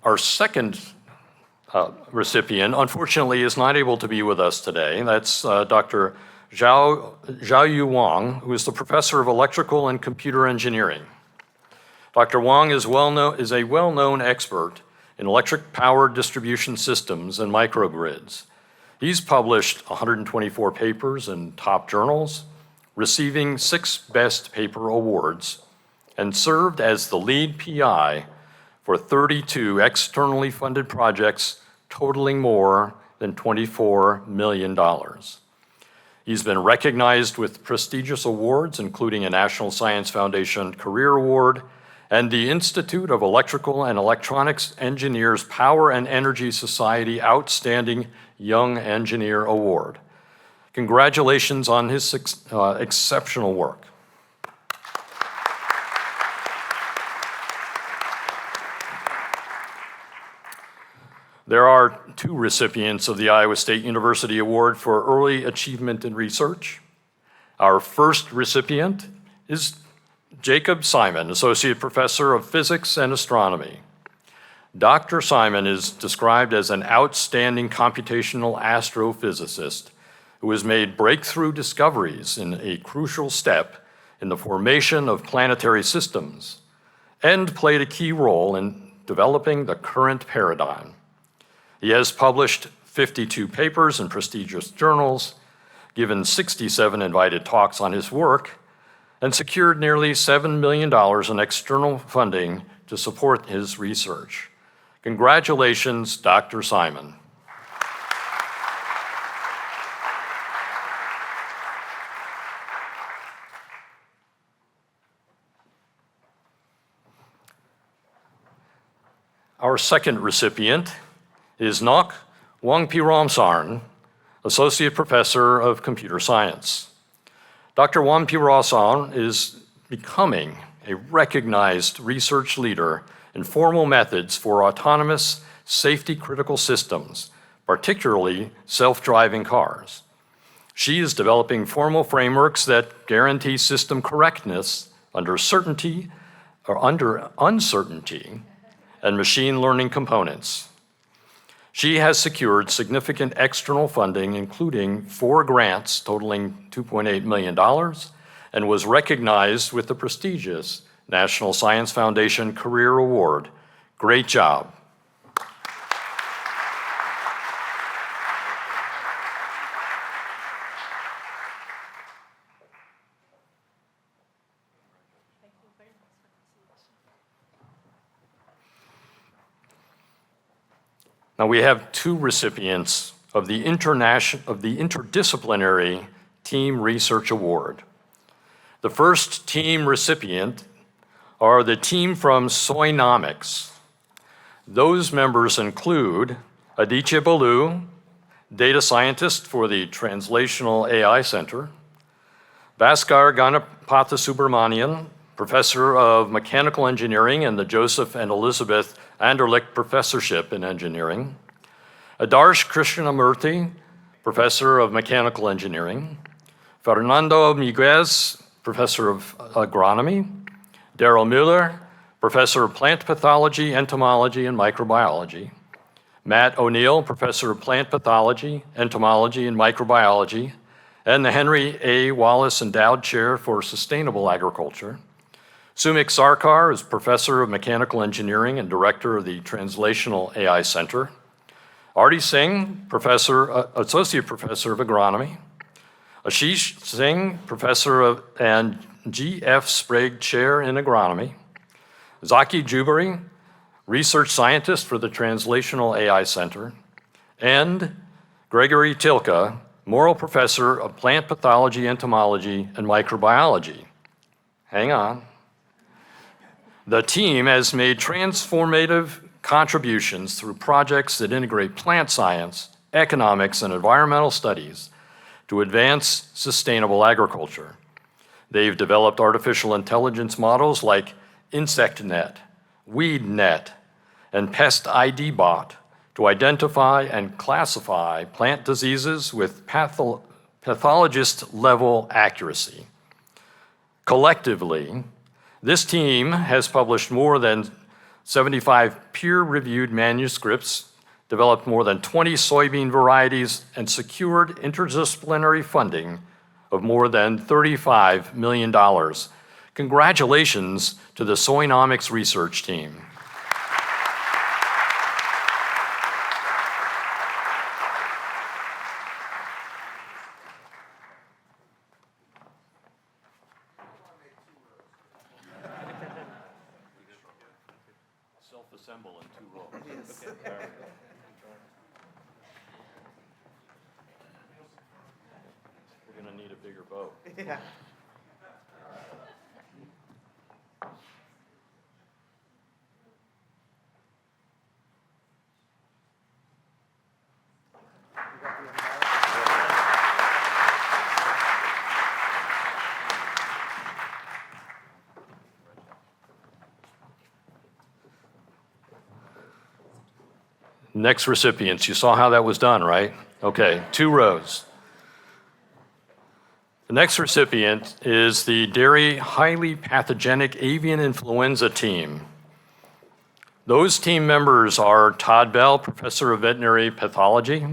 Our second recipient, unfortunately, is not able to be with us today. That's Dr. Xiaoyu Wang, who is the Professor of Electrical and Computer Engineering. Dr. Wang is a well-known expert in electric power distribution systems and microgrids. He's published 124 papers in top journals, receiving 6 Best Paper Awards, and served as the lead PI for 32 externally funded projects totaling more than $24 million. He's been recognized with prestigious awards, including a National Science Foundation Career Award and the Institute of Electrical and Electronics Engineers Power and Energy Society Outstanding Young Engineer Award. Congratulations on his exceptional work. There are 2 recipients of the Iowa State University Award for Early Achievement in Research. Our first recipient is Jacob Simon, Associate Professor of Physics and Astronomy. Dr. Simon is described as an outstanding computational astrophysicist who has made breakthrough discoveries in a crucial step in the formation of planetary systems and played a key role in developing the current paradigm. He has published 52 papers in prestigious journals, given 67 invited talks on his work, and secured nearly $7 million in external funding to support his research. Congratulations, Dr. Simon. Our second recipient is Nok Wangpiramsarn, Associate Professor of Computer Science. Dr. Wangpiramsarn is becoming a recognized research leader in formal methods for autonomous, safety-critical systems, particularly self-driving cars. She is developing formal frameworks that guarantee system correctness under uncertainty and machine learning components. She has secured significant external funding, including 4 grants totaling $2.8 million, and was recognized with the prestigious National Science Foundation Career Award. Great job. Now, we have two recipients of the Interdisciplinary Team Research Award. The first team recipient are the team from Soynomics. Those members include Aditya Balu, data scientist for the Translational AI Center, Bhaskar Ganapathasubramanian, professor of mechanical engineering in the Joseph and Elizabeth Anderlich Professorship in Engineering, Adarsh Krishnamurthy, professor of mechanical engineering, Fernando Miguez, professor of agronomy, Daryl Mueller, professor of plant pathology, entomology, and microbiology, Matt O'Neill, professor of plant pathology, entomology, and microbiology, and the Henry A. Wallace Endowed Chair for Sustainable Agriculture. Sumik Sarkar is professor of mechanical engineering and director of the Translational AI Center. Arti Singh, associate professor of agronomy. Ashish Singh, professor and G.F. Sprague Chair in agronomy. Zaki Jubari, research scientist for the Translational AI Center. And Gregory Tilka, Morrill Professor of Plant Pathology, Entomology, and Microbiology. Hang on. The team has made transformative contributions through projects that integrate plant science, economics, and environmental studies to advance sustainable agriculture. They've developed artificial intelligence models like InsectNet, WeedNet, and Pest ID Bot to identify and classify plant diseases with pathologist-level accuracy. Collectively, this team has published more than 75 peer-reviewed manuscripts, developed more than 20 soybean varieties, and secured interdisciplinary funding of more than $35 million. Congratulations to the Soynomics research team. Self-assemble in 2 rows. Yes. Okay. All right. We're going to need a bigger boat. Yeah. Next recipients, you saw how that was done, right? Okay, 2 rows. The next recipient is the Dairy Highly Pathogenic Avian Influenza team. Those team members are Todd Bell, professor of veterinary pathology,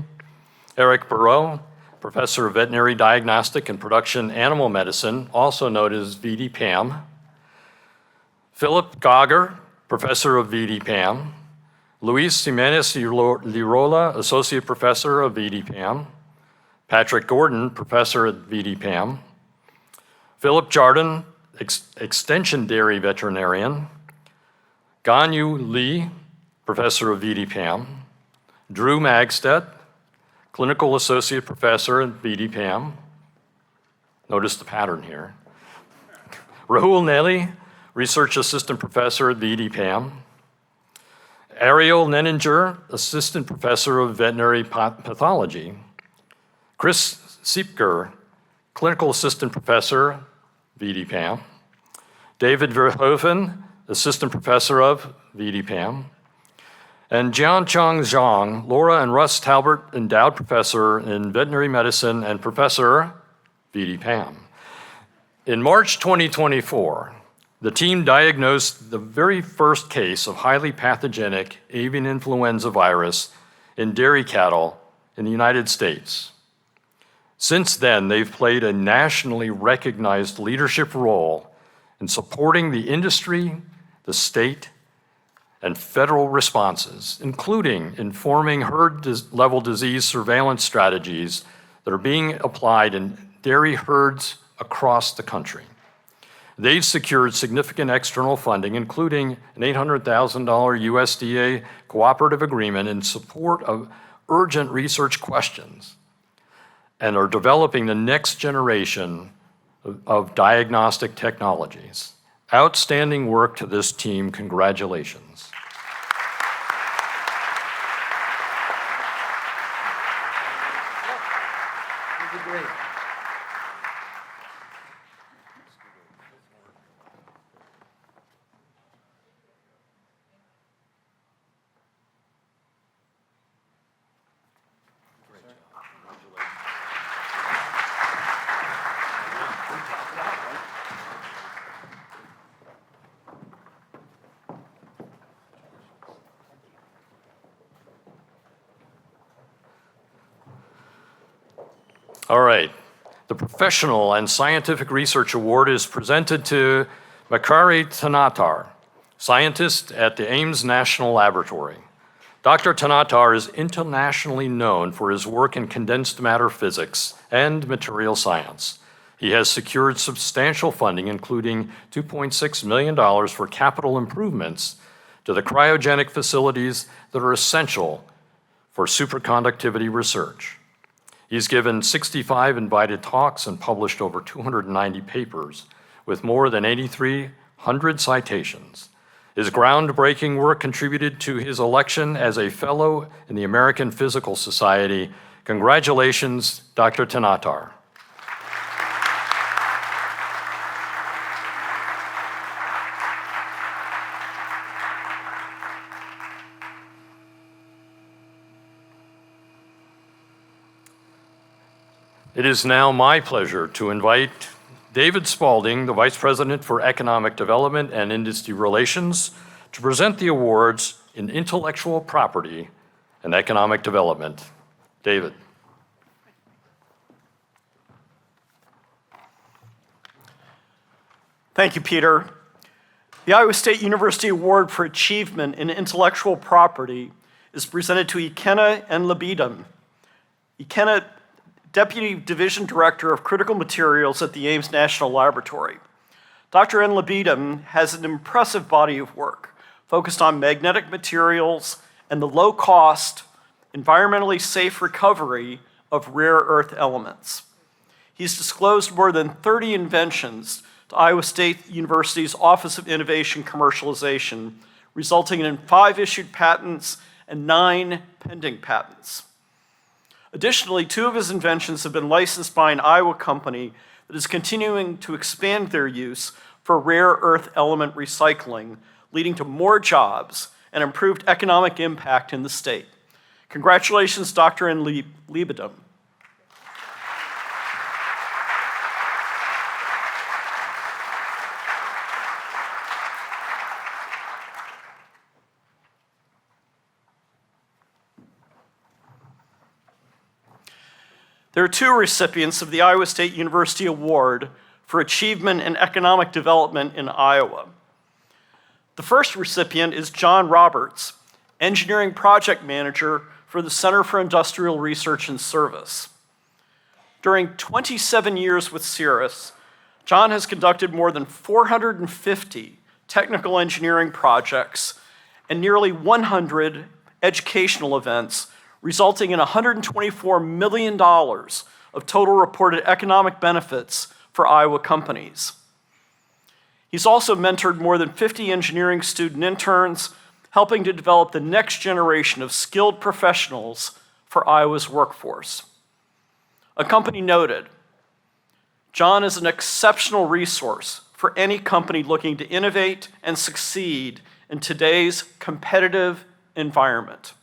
Eric Burrow, professor of veterinary diagnostic and production animal medicine, also known as VDPAM, Philip Gauger, professor of VDPAM, Luis Jimenez Lirola, associate professor of VDPAM, Patrick Gordon, professor at VDPAM, Philip Jardin, extension dairy veterinarian, Ganyu Lee, professor of VDPAM, Drew Magstedt, clinical associate professor at VDPAM. Notice the pattern here. Rahul Nelly, research assistant professor at VDPAM. Ariel Nenninger, assistant professor of veterinary pathology. Chris Siepker, clinical assistant professor, VDPAM. David Verhoeven, assistant professor of VDPAM. And Jiancheng Zhang, Laura and Russ Talbert, endowed professor in veterinary medicine and professor, VDPAM. In March 2024, the team diagnosed the very first case of highly pathogenic avian influenza virus in dairy cattle in the United States. Since then, they've played a nationally recognized leadership role in supporting the industry, the state, and federal responses, including informing herd-level disease surveillance strategies that are being applied in dairy herds across the country. They've secured significant external funding, including an $800,000 USDA cooperative agreement in support of urgent research questions, and are developing the next generation of diagnostic technologies. Outstanding work to this team. Congratulations. All right. The Professional and Scientific Research Award is presented to Makari Tanatar, scientist at the Ames National Laboratory. Dr. Tanatar is internationally known for his work in condensed matter physics and material science. He has secured substantial funding, including $2.6 million for capital improvements to the cryogenic facilities that are essential for superconductivity research. He's given 65 invited talks and published over 290 papers with more than 8,300 citations. His groundbreaking work contributed to his election as a fellow in the American Physical Society. Congratulations, Dr. Tanatar. It is now my pleasure to invite David Spalding, the Vice President for Economic Development and Industry Relations, to present the awards in intellectual property and economic development. David. Thank you, Peter. The Iowa State University Award for Achievement in Intellectual Property is presented to Ikenna Nlebedum. Ikenna, Deputy Division Director of Critical Materials at the Ames National Laboratory. Dr. Nlebedum has an impressive body of work focused on magnetic materials and the low-cost, environmentally safe recovery of rare earth elements. He's disclosed more than 30 inventions to Iowa State University's Office of Innovation Commercialization, resulting in 5 issued patents and 9 pending patents. Additionally, 2 of his inventions have been licensed by an Iowa company that is continuing to expand their use for rare earth element recycling, leading to more jobs and improved economic impact in the state. Congratulations, Dr. Nlebedum. There are 2 recipients of the Iowa State University Award for Achievement in Economic Development in Iowa. The first recipient is John Roberts, Engineering Project Manager for the Center for Industrial Research and Service. During 27 years with CIRRUS, John has conducted more than 450 technical engineering projects and nearly 100 educational events, resulting in $124 million of total reported economic benefits for Iowa companies. He's also mentored more than 50 engineering student interns, helping to develop the next generation of skilled professionals for Iowa's workforce. A company noted, John is an exceptional resource for any company looking to innovate and succeed in today's competitive environment.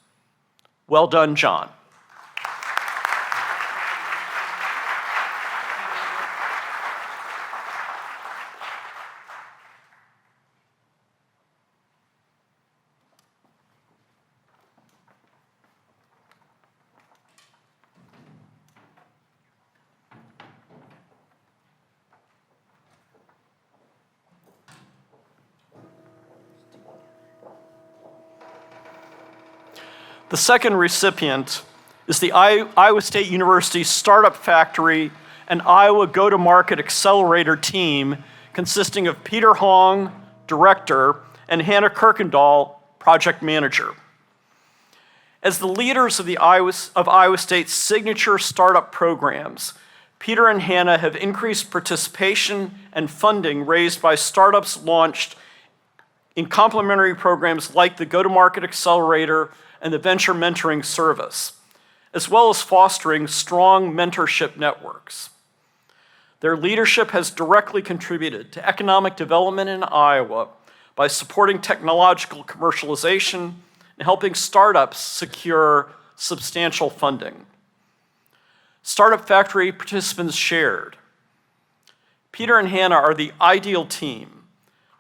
Well done, John. The second recipient is the Iowa State University Startup Factory and Iowa Go-to-Market Accelerator team, consisting of Peter Hong, Director, and Hannah Kirkendall, Project Manager. As the leaders of Iowa State's signature startup programs, Peter and Hannah have increased participation and funding raised by startups launched in complementary programs like the Go-to-Market Accelerator and the Venture Mentoring Service, as well as fostering strong mentorship networks. Their leadership has directly contributed to economic development in Iowa by supporting technological commercialization and helping startups secure substantial funding. Startup Factory participants shared. Peter and Hannah are the ideal team.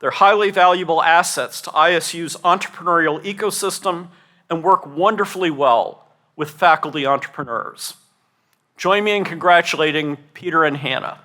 They're highly valuable assets to ISU's entrepreneurial ecosystem and work wonderfully well with faculty entrepreneurs. Join me in congratulating Peter and Hannah.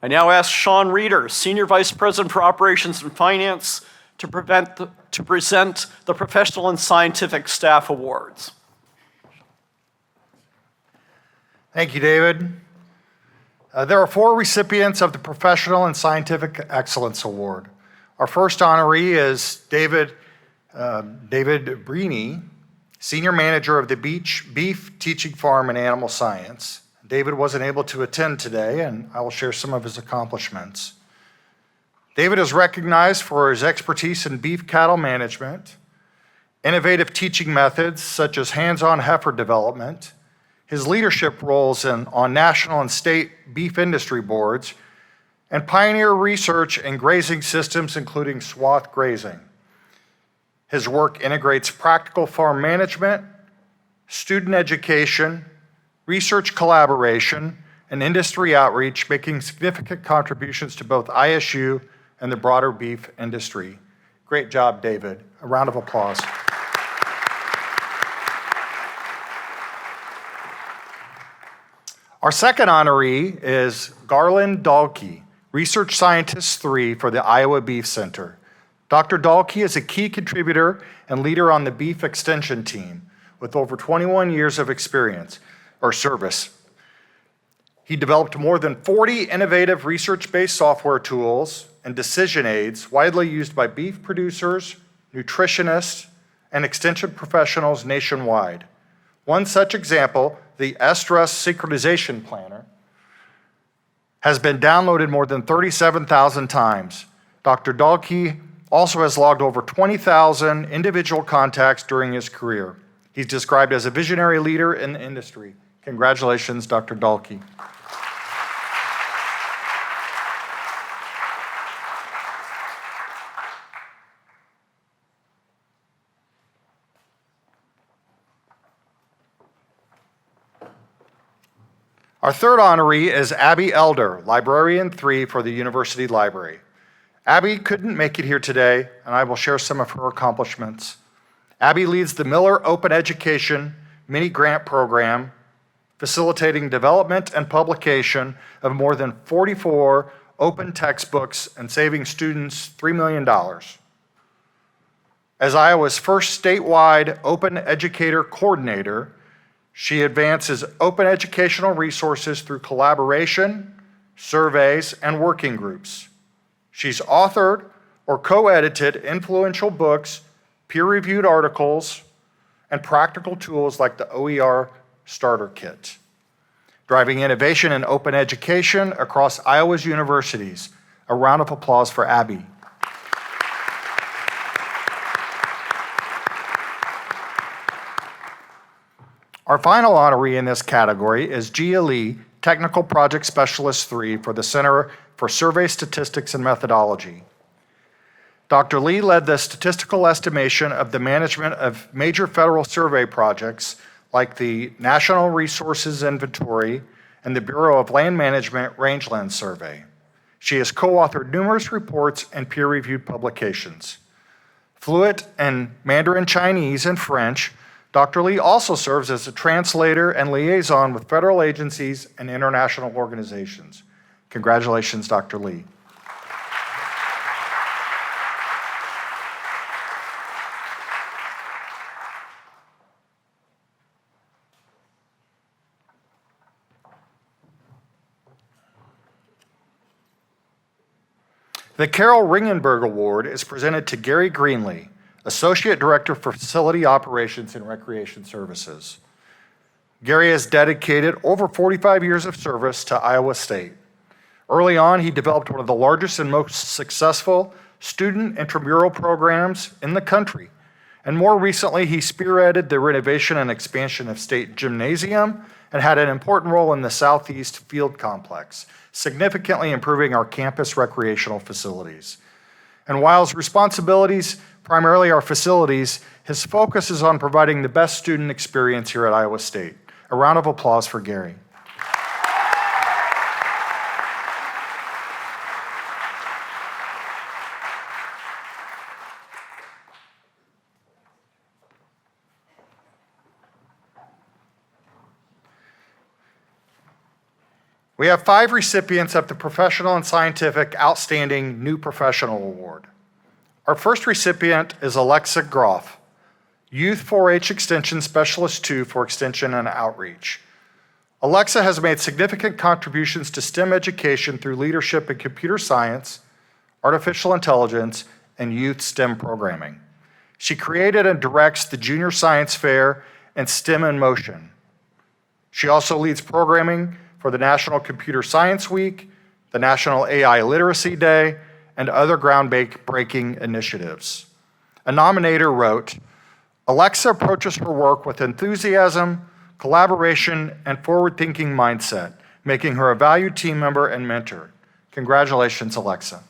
I now ask Sean Reeder, Senior Vice President for Operations and Finance, to present the Professional and Scientific Staff Awards. Thank you, David. There are 4 recipients of the Professional and Scientific Excellence Award. Our first honoree is David Brini, Senior Manager of the Beef Teaching Farm and Animal Science. David wasn't able to attend today, and I will share some of his accomplishments. David is recognized for his expertise in beef cattle management, innovative teaching methods such as hands-on heifer development, his leadership roles on national and state beef industry boards, and pioneer research in grazing systems, including swath grazing. His work integrates practical farm management, student education, research collaboration, and industry outreach, making significant contributions to both ISU and the broader beef industry. Great job, David. A round of applause. Our second honoree is Garland Dahlke, Research Scientist 3 for the Iowa Beef Center. Dr. Dahlke is a key contributor and leader on the Beef Extension team with over 21 years of experience or service. He developed more than 40 innovative research-based software tools and decision aids widely used by beef producers, nutritionists, and extension professionals nationwide. One such example, the Estrus Synchronization Planner, has been downloaded more than 37,000 times. Dr. Dahlke also has logged over 20,000 individual contacts during his career. He's described as a visionary leader in the industry. Congratulations, Dr. Dahlke. Our third honoree is Abby Elder, Librarian 3 for the University Library. Abby couldn't make it here today, and I will share some of her accomplishments. Abby leads the Miller Open Education Mini Grant Program, facilitating development and publication of more than 44 open textbooks and saving students $3 million. As Iowa's first statewide Open Educator Coordinator, she advances open educational resources through collaboration, surveys, and working groups. She's authored or co-edited influential books, peer-reviewed articles, and practical tools like the OER Starter Kit, driving innovation in open education across Iowa's universities. A round of applause for Abby. Our final honoree in this category is Gia Lee, Technical Project Specialist 3 for the Center for Survey Statistics and Methodology. Dr. Lee led the statistical estimation of the management of major federal survey projects like the National Resources Inventory and the Bureau of Land Management Rangeland Survey. She has co-authored numerous reports and peer-reviewed publications. Fluent in Mandarin Chinese and French, Dr. Lee also serves as a translator and liaison with federal agencies and international organizations. Congratulations, Dr. Lee. The Carol Ringenberg Award is presented to Gary Greenlee, Associate Director for Facility Operations and Recreation Services. Gary has dedicated over 45 years of service to Iowa State. Early on, he developed one of the largest and most successful student intramural programs in the country. And more recently, he spearheaded the renovation and expansion of State Gymnasium and had an important role in the Southeast Field Complex, significantly improving our campus recreational facilities. And while his responsibilities primarily are facilities, his focus is on providing the best student experience here at Iowa State. A round of applause for Gary. We have 5 recipients of the Professional and Scientific Outstanding New Professional Award. Our first recipient is Alexa Groff, Youth 4-H Extension Specialist 2 for Extension and Outreach. Alexa has made significant contributions to STEM education through leadership in computer science, artificial intelligence, and youth STEM programming. She created and directs the Junior Science Fair and STEM in Motion. She also leads programming for the National Computer Science Week, the National AI Literacy Day, and other groundbreaking initiatives. A nominator wrote, Alexa approaches her work with enthusiasm, collaboration, and forward-thinking mindset, making her a valued team member and mentor. Congratulations, Alexa.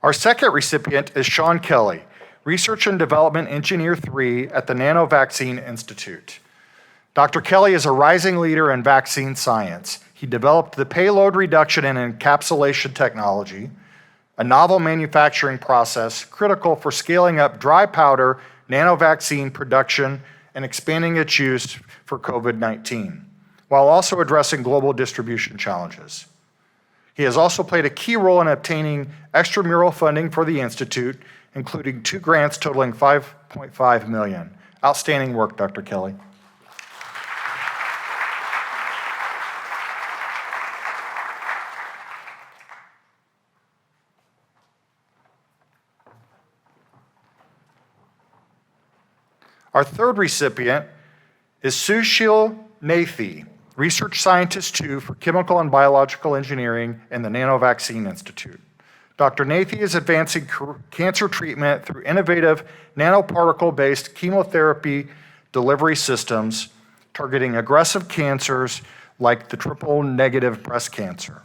Our second recipient is Sean Kelly, Research and Development Engineer 3 at the Nano Vaccine Institute. Dr. Kelly is a rising leader in vaccine science. He developed the payload reduction and encapsulation technology, a novel manufacturing process critical for scaling up dry powder nanovaccine production and expanding its use for COVID-19, while also addressing global distribution challenges. He has also played a key role in obtaining extramural funding for the Institute, including 2 grants totaling $5.5 million. Outstanding work, Dr. Kelly. Our third recipient is Sushil Nathi, Research Scientist 2 for Chemical and Biological Engineering in the Nano Vaccine Institute. Dr. Nathi is advancing cancer treatment through innovative nanoparticle-based chemotherapy delivery systems targeting aggressive cancers like the triple-negative breast cancer.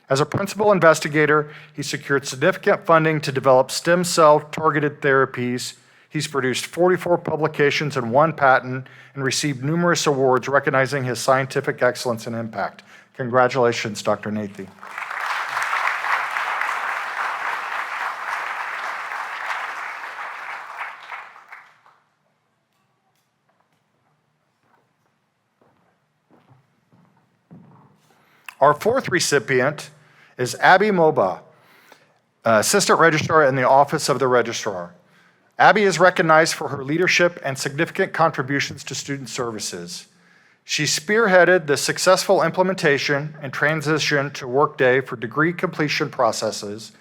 As a principal investigator, he secured significant funding to develop stem cell-targeted therapies. He's produced 44 publications and 1 patent and received numerous awards recognizing his scientific excellence and impact. Congratulations, Dr. Nathi. Our fourth recipient is Abby Moba, Assistant Registrar in the Office of the Registrar. Abby is recognized for her leadership and significant contributions to student services. She spearheaded the successful implementation and transition to Workday for degree completion processes,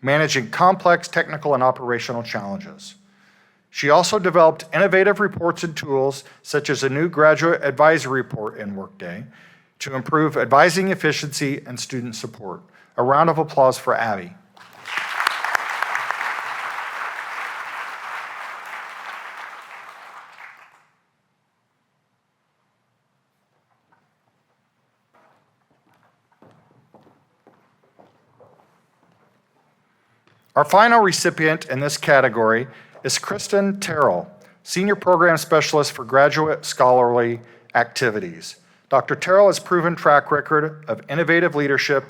managing complex technical and operational challenges. She also developed innovative reports and tools, such as a new graduate advisory report in Workday, to improve advising efficiency and student support. A round of applause for Abby. Our final recipient in this category is Kristen Terrell, Senior Program Specialist for Graduate Scholarly Activities. Dr. Terrell has proven track record of innovative leadership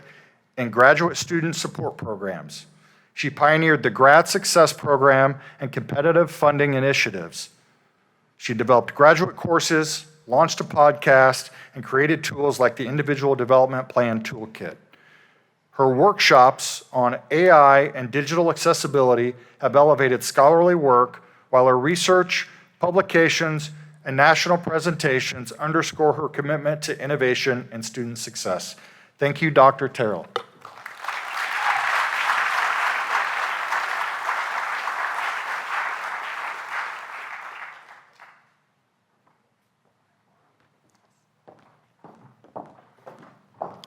in graduate student support programs. She pioneered the Grad Success Program and competitive funding initiatives. She developed graduate courses, launched a podcast, and created tools like the Individual Development Plan Toolkit. Her workshops on AI and digital accessibility have elevated scholarly work, while her research, publications, and national presentations underscore her commitment to innovation and student success. Thank you, Dr. Terrell.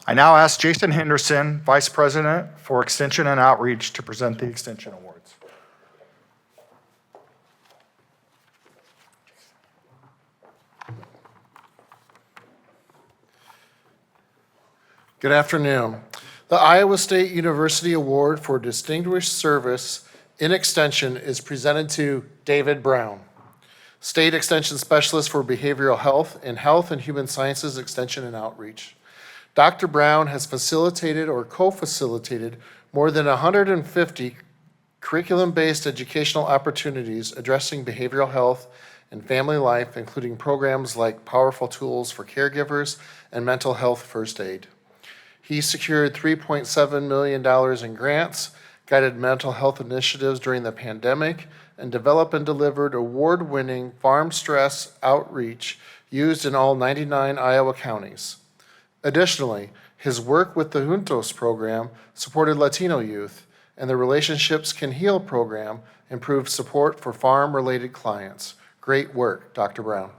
I now ask Jason Henderson, Vice President for Extension and Outreach, to present the Extension Awards. Good afternoon. The Iowa State University Award for Distinguished Service in Extension is presented to David Brown, State Extension Specialist for Behavioral Health in Health and Human Sciences Extension and Outreach. Dr. Brown has facilitated or co-facilitated more than 150 curriculum-based educational opportunities addressing behavioral health and family life, including programs like Powerful Tools for Caregivers and Mental Health First Aid. He secured $3.7 million in grants, guided mental health initiatives during the pandemic, and developed and delivered award-winning farm stress outreach used in all 99 Iowa counties. Additionally, his work with the Juntos program supported Latino youth, and the Relationships Can Heal program improved support for farm-related clients. Great work, Dr. Brown.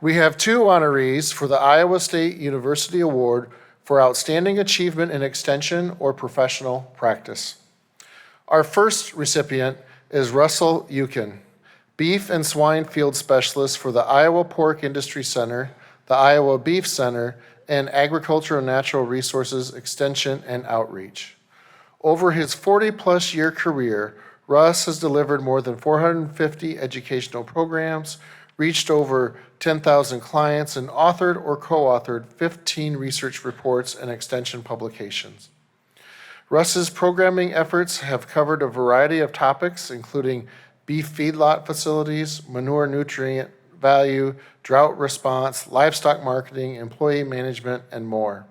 We have two honorees for the Iowa State University Award for Outstanding Achievement in Extension or Professional Practice. Our first recipient is Russell Eukin, Beef and Swine Field Specialist for the Iowa Pork Industry Center, the Iowa Beef Center, and Agriculture and Natural Resources Extension and Outreach. Over his 40-plus year career, Russ has delivered more than 450 educational programs, reached over 10,000 clients, and authored or co-authored 15 research reports and extension publications. Russ's programming efforts have covered a variety of topics, including beef feedlot facilities, manure nutrient value, drought response, livestock marketing, employee management, and more.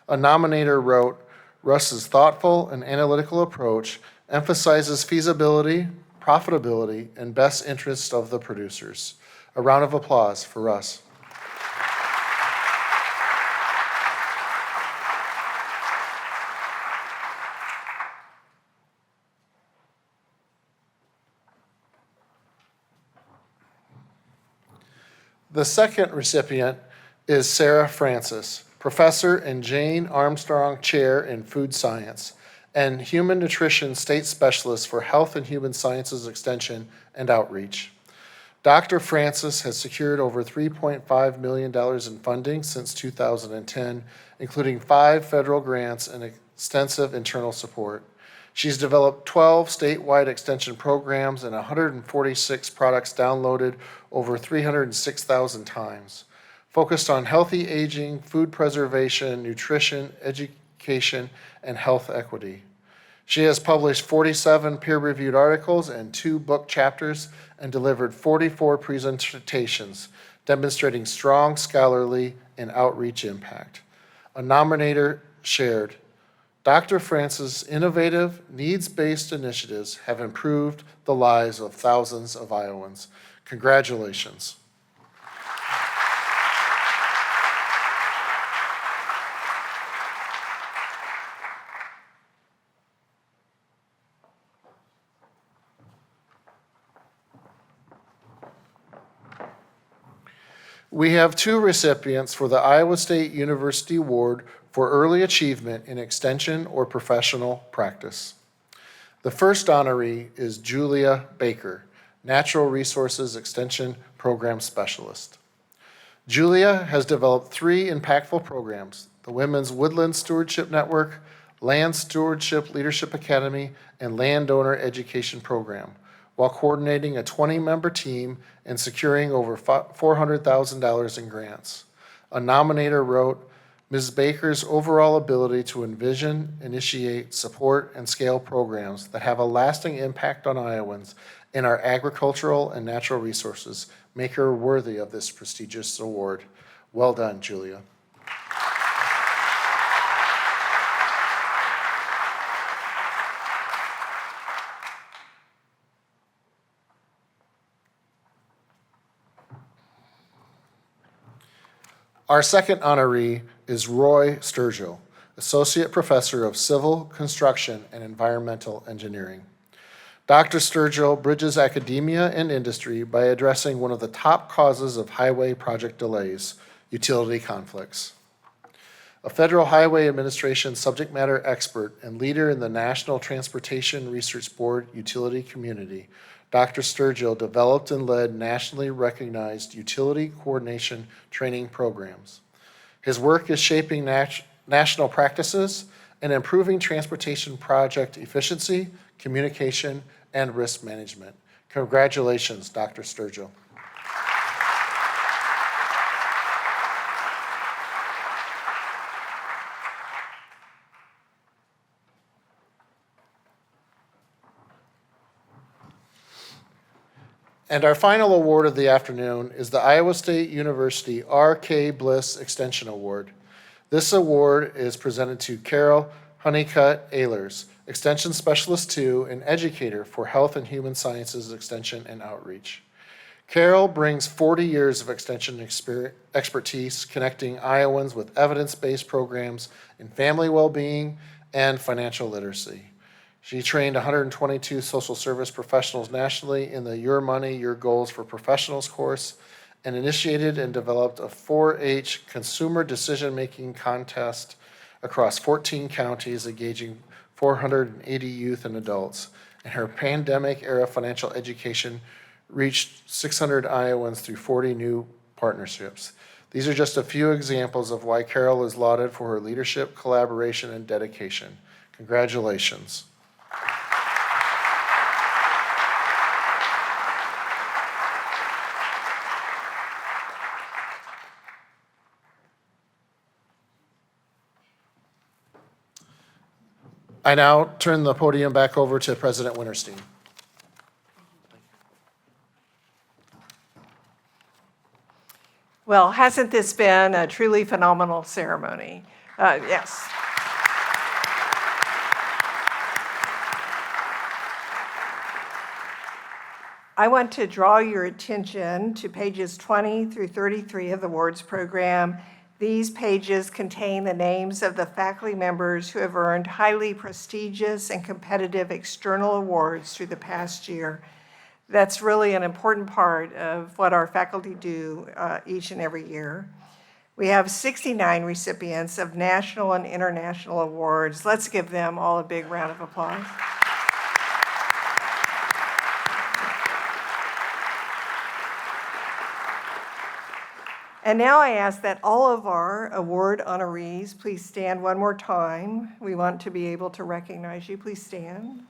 A nominator wrote, "Russ's thoughtful and analytical approach emphasizes feasibility, profitability, and best interests of the producers." A round of applause for Russ. The second recipient is Sarah Francis, Professor and Jane Armstrong Chair in Food Science and Human Nutrition State Specialist for Health and Human Sciences Extension and Outreach. Dr. Francis has secured over $3.5 million in funding since 2010, including 5 federal grants and extensive internal support. She's developed 12 statewide extension programs and 146 products downloaded over 306,000 times, focused on healthy aging, food preservation, nutrition, education, and health equity. She has published 47 peer-reviewed articles and 2 book chapters and delivered 44 presentations, demonstrating strong scholarly and outreach impact. A nominator shared, Dr. Francis' innovative, needs-based initiatives have improved the lives of thousands of Iowans. Congratulations. We have 2 recipients for the Iowa State University Award for Early Achievement in Extension or Professional Practice. The first honoree is Julia Baker, Natural Resources Extension program specialist. Julia has developed 3 impactful programs: the Women's Woodland Stewardship Network, Land Stewardship Leadership Academy, and Landowner Education Program, while coordinating a 20-member team and securing over $400,000 in grants. A nominator wrote, "Ms. Baker's overall ability to envision, initiate, support, and scale programs that have a lasting impact on Iowans in our agricultural and natural resources make her worthy of this prestigious award." Well done, Julia. Our second honoree is Roy Sturgill, Associate Professor of Civil, Construction, and Environmental Engineering. Dr. Sturgill bridges academia and industry by addressing one of the top causes of highway project delays, utility conflicts. A Federal Highway Administration subject matter expert and leader in the National Transportation Research Board utility community, Dr. Sturgill developed and led nationally recognized utility coordination training programs. His work is shaping national practices and improving transportation project efficiency, communication, and risk management. Congratulations, Dr. Sturgill. And our final award of the afternoon is the Iowa State University R.K. Bliss Extension Award. This award is presented to Carol Honeycutt Ehlers, Extension Specialist 2 and Educator for Health and Human Sciences Extension and Outreach. Carol brings 40 years of extension expertise connecting Iowans with evidence-based programs in family well-being and financial literacy. She trained 122 social service professionals nationally in the Your Money, Your Goals for Professionals course and initiated and developed a 4-H consumer decision-making contest across 14 counties, engaging 480 youth and adults. And her pandemic-era financial education reached 600 Iowans through 40 new partnerships. These are just a few examples of why Carol is lauded for her leadership, collaboration, and dedication. Congratulations. I now turn the podium back over to President Winterstein. Well, hasn't this been a truly phenomenal ceremony? Yes. I want to draw your attention to pages 20 through 33 of the awards program. These pages contain the names of the faculty members who have earned highly prestigious and competitive external awards through the past year. That's really an important part of what our faculty do each and every year. We have 69 recipients of national and international awards. Let's give them all a big round of applause. And now I ask that all of our award honorees please stand one more time. We want to be able to recognize you. Please stand.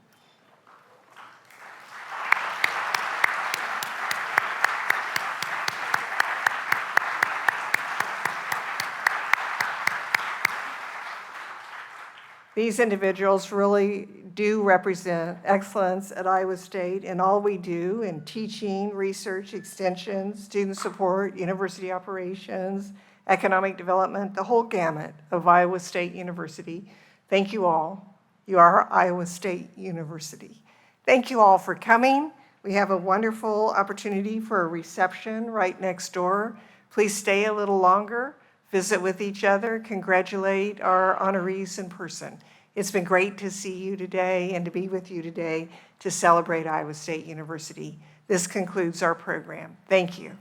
These individuals really do represent excellence at Iowa State in all we do in teaching, research, extension, student support, university operations, economic development, the whole gamut of Iowa State University. Thank you all. You are Iowa State University. Thank you all for coming. We have a wonderful opportunity for a reception right next door. Please stay a little longer. Visit with each other, congratulate our honorees in person. It's been great to see you today and to be with you today to celebrate Iowa State University. This concludes our program. Thank you.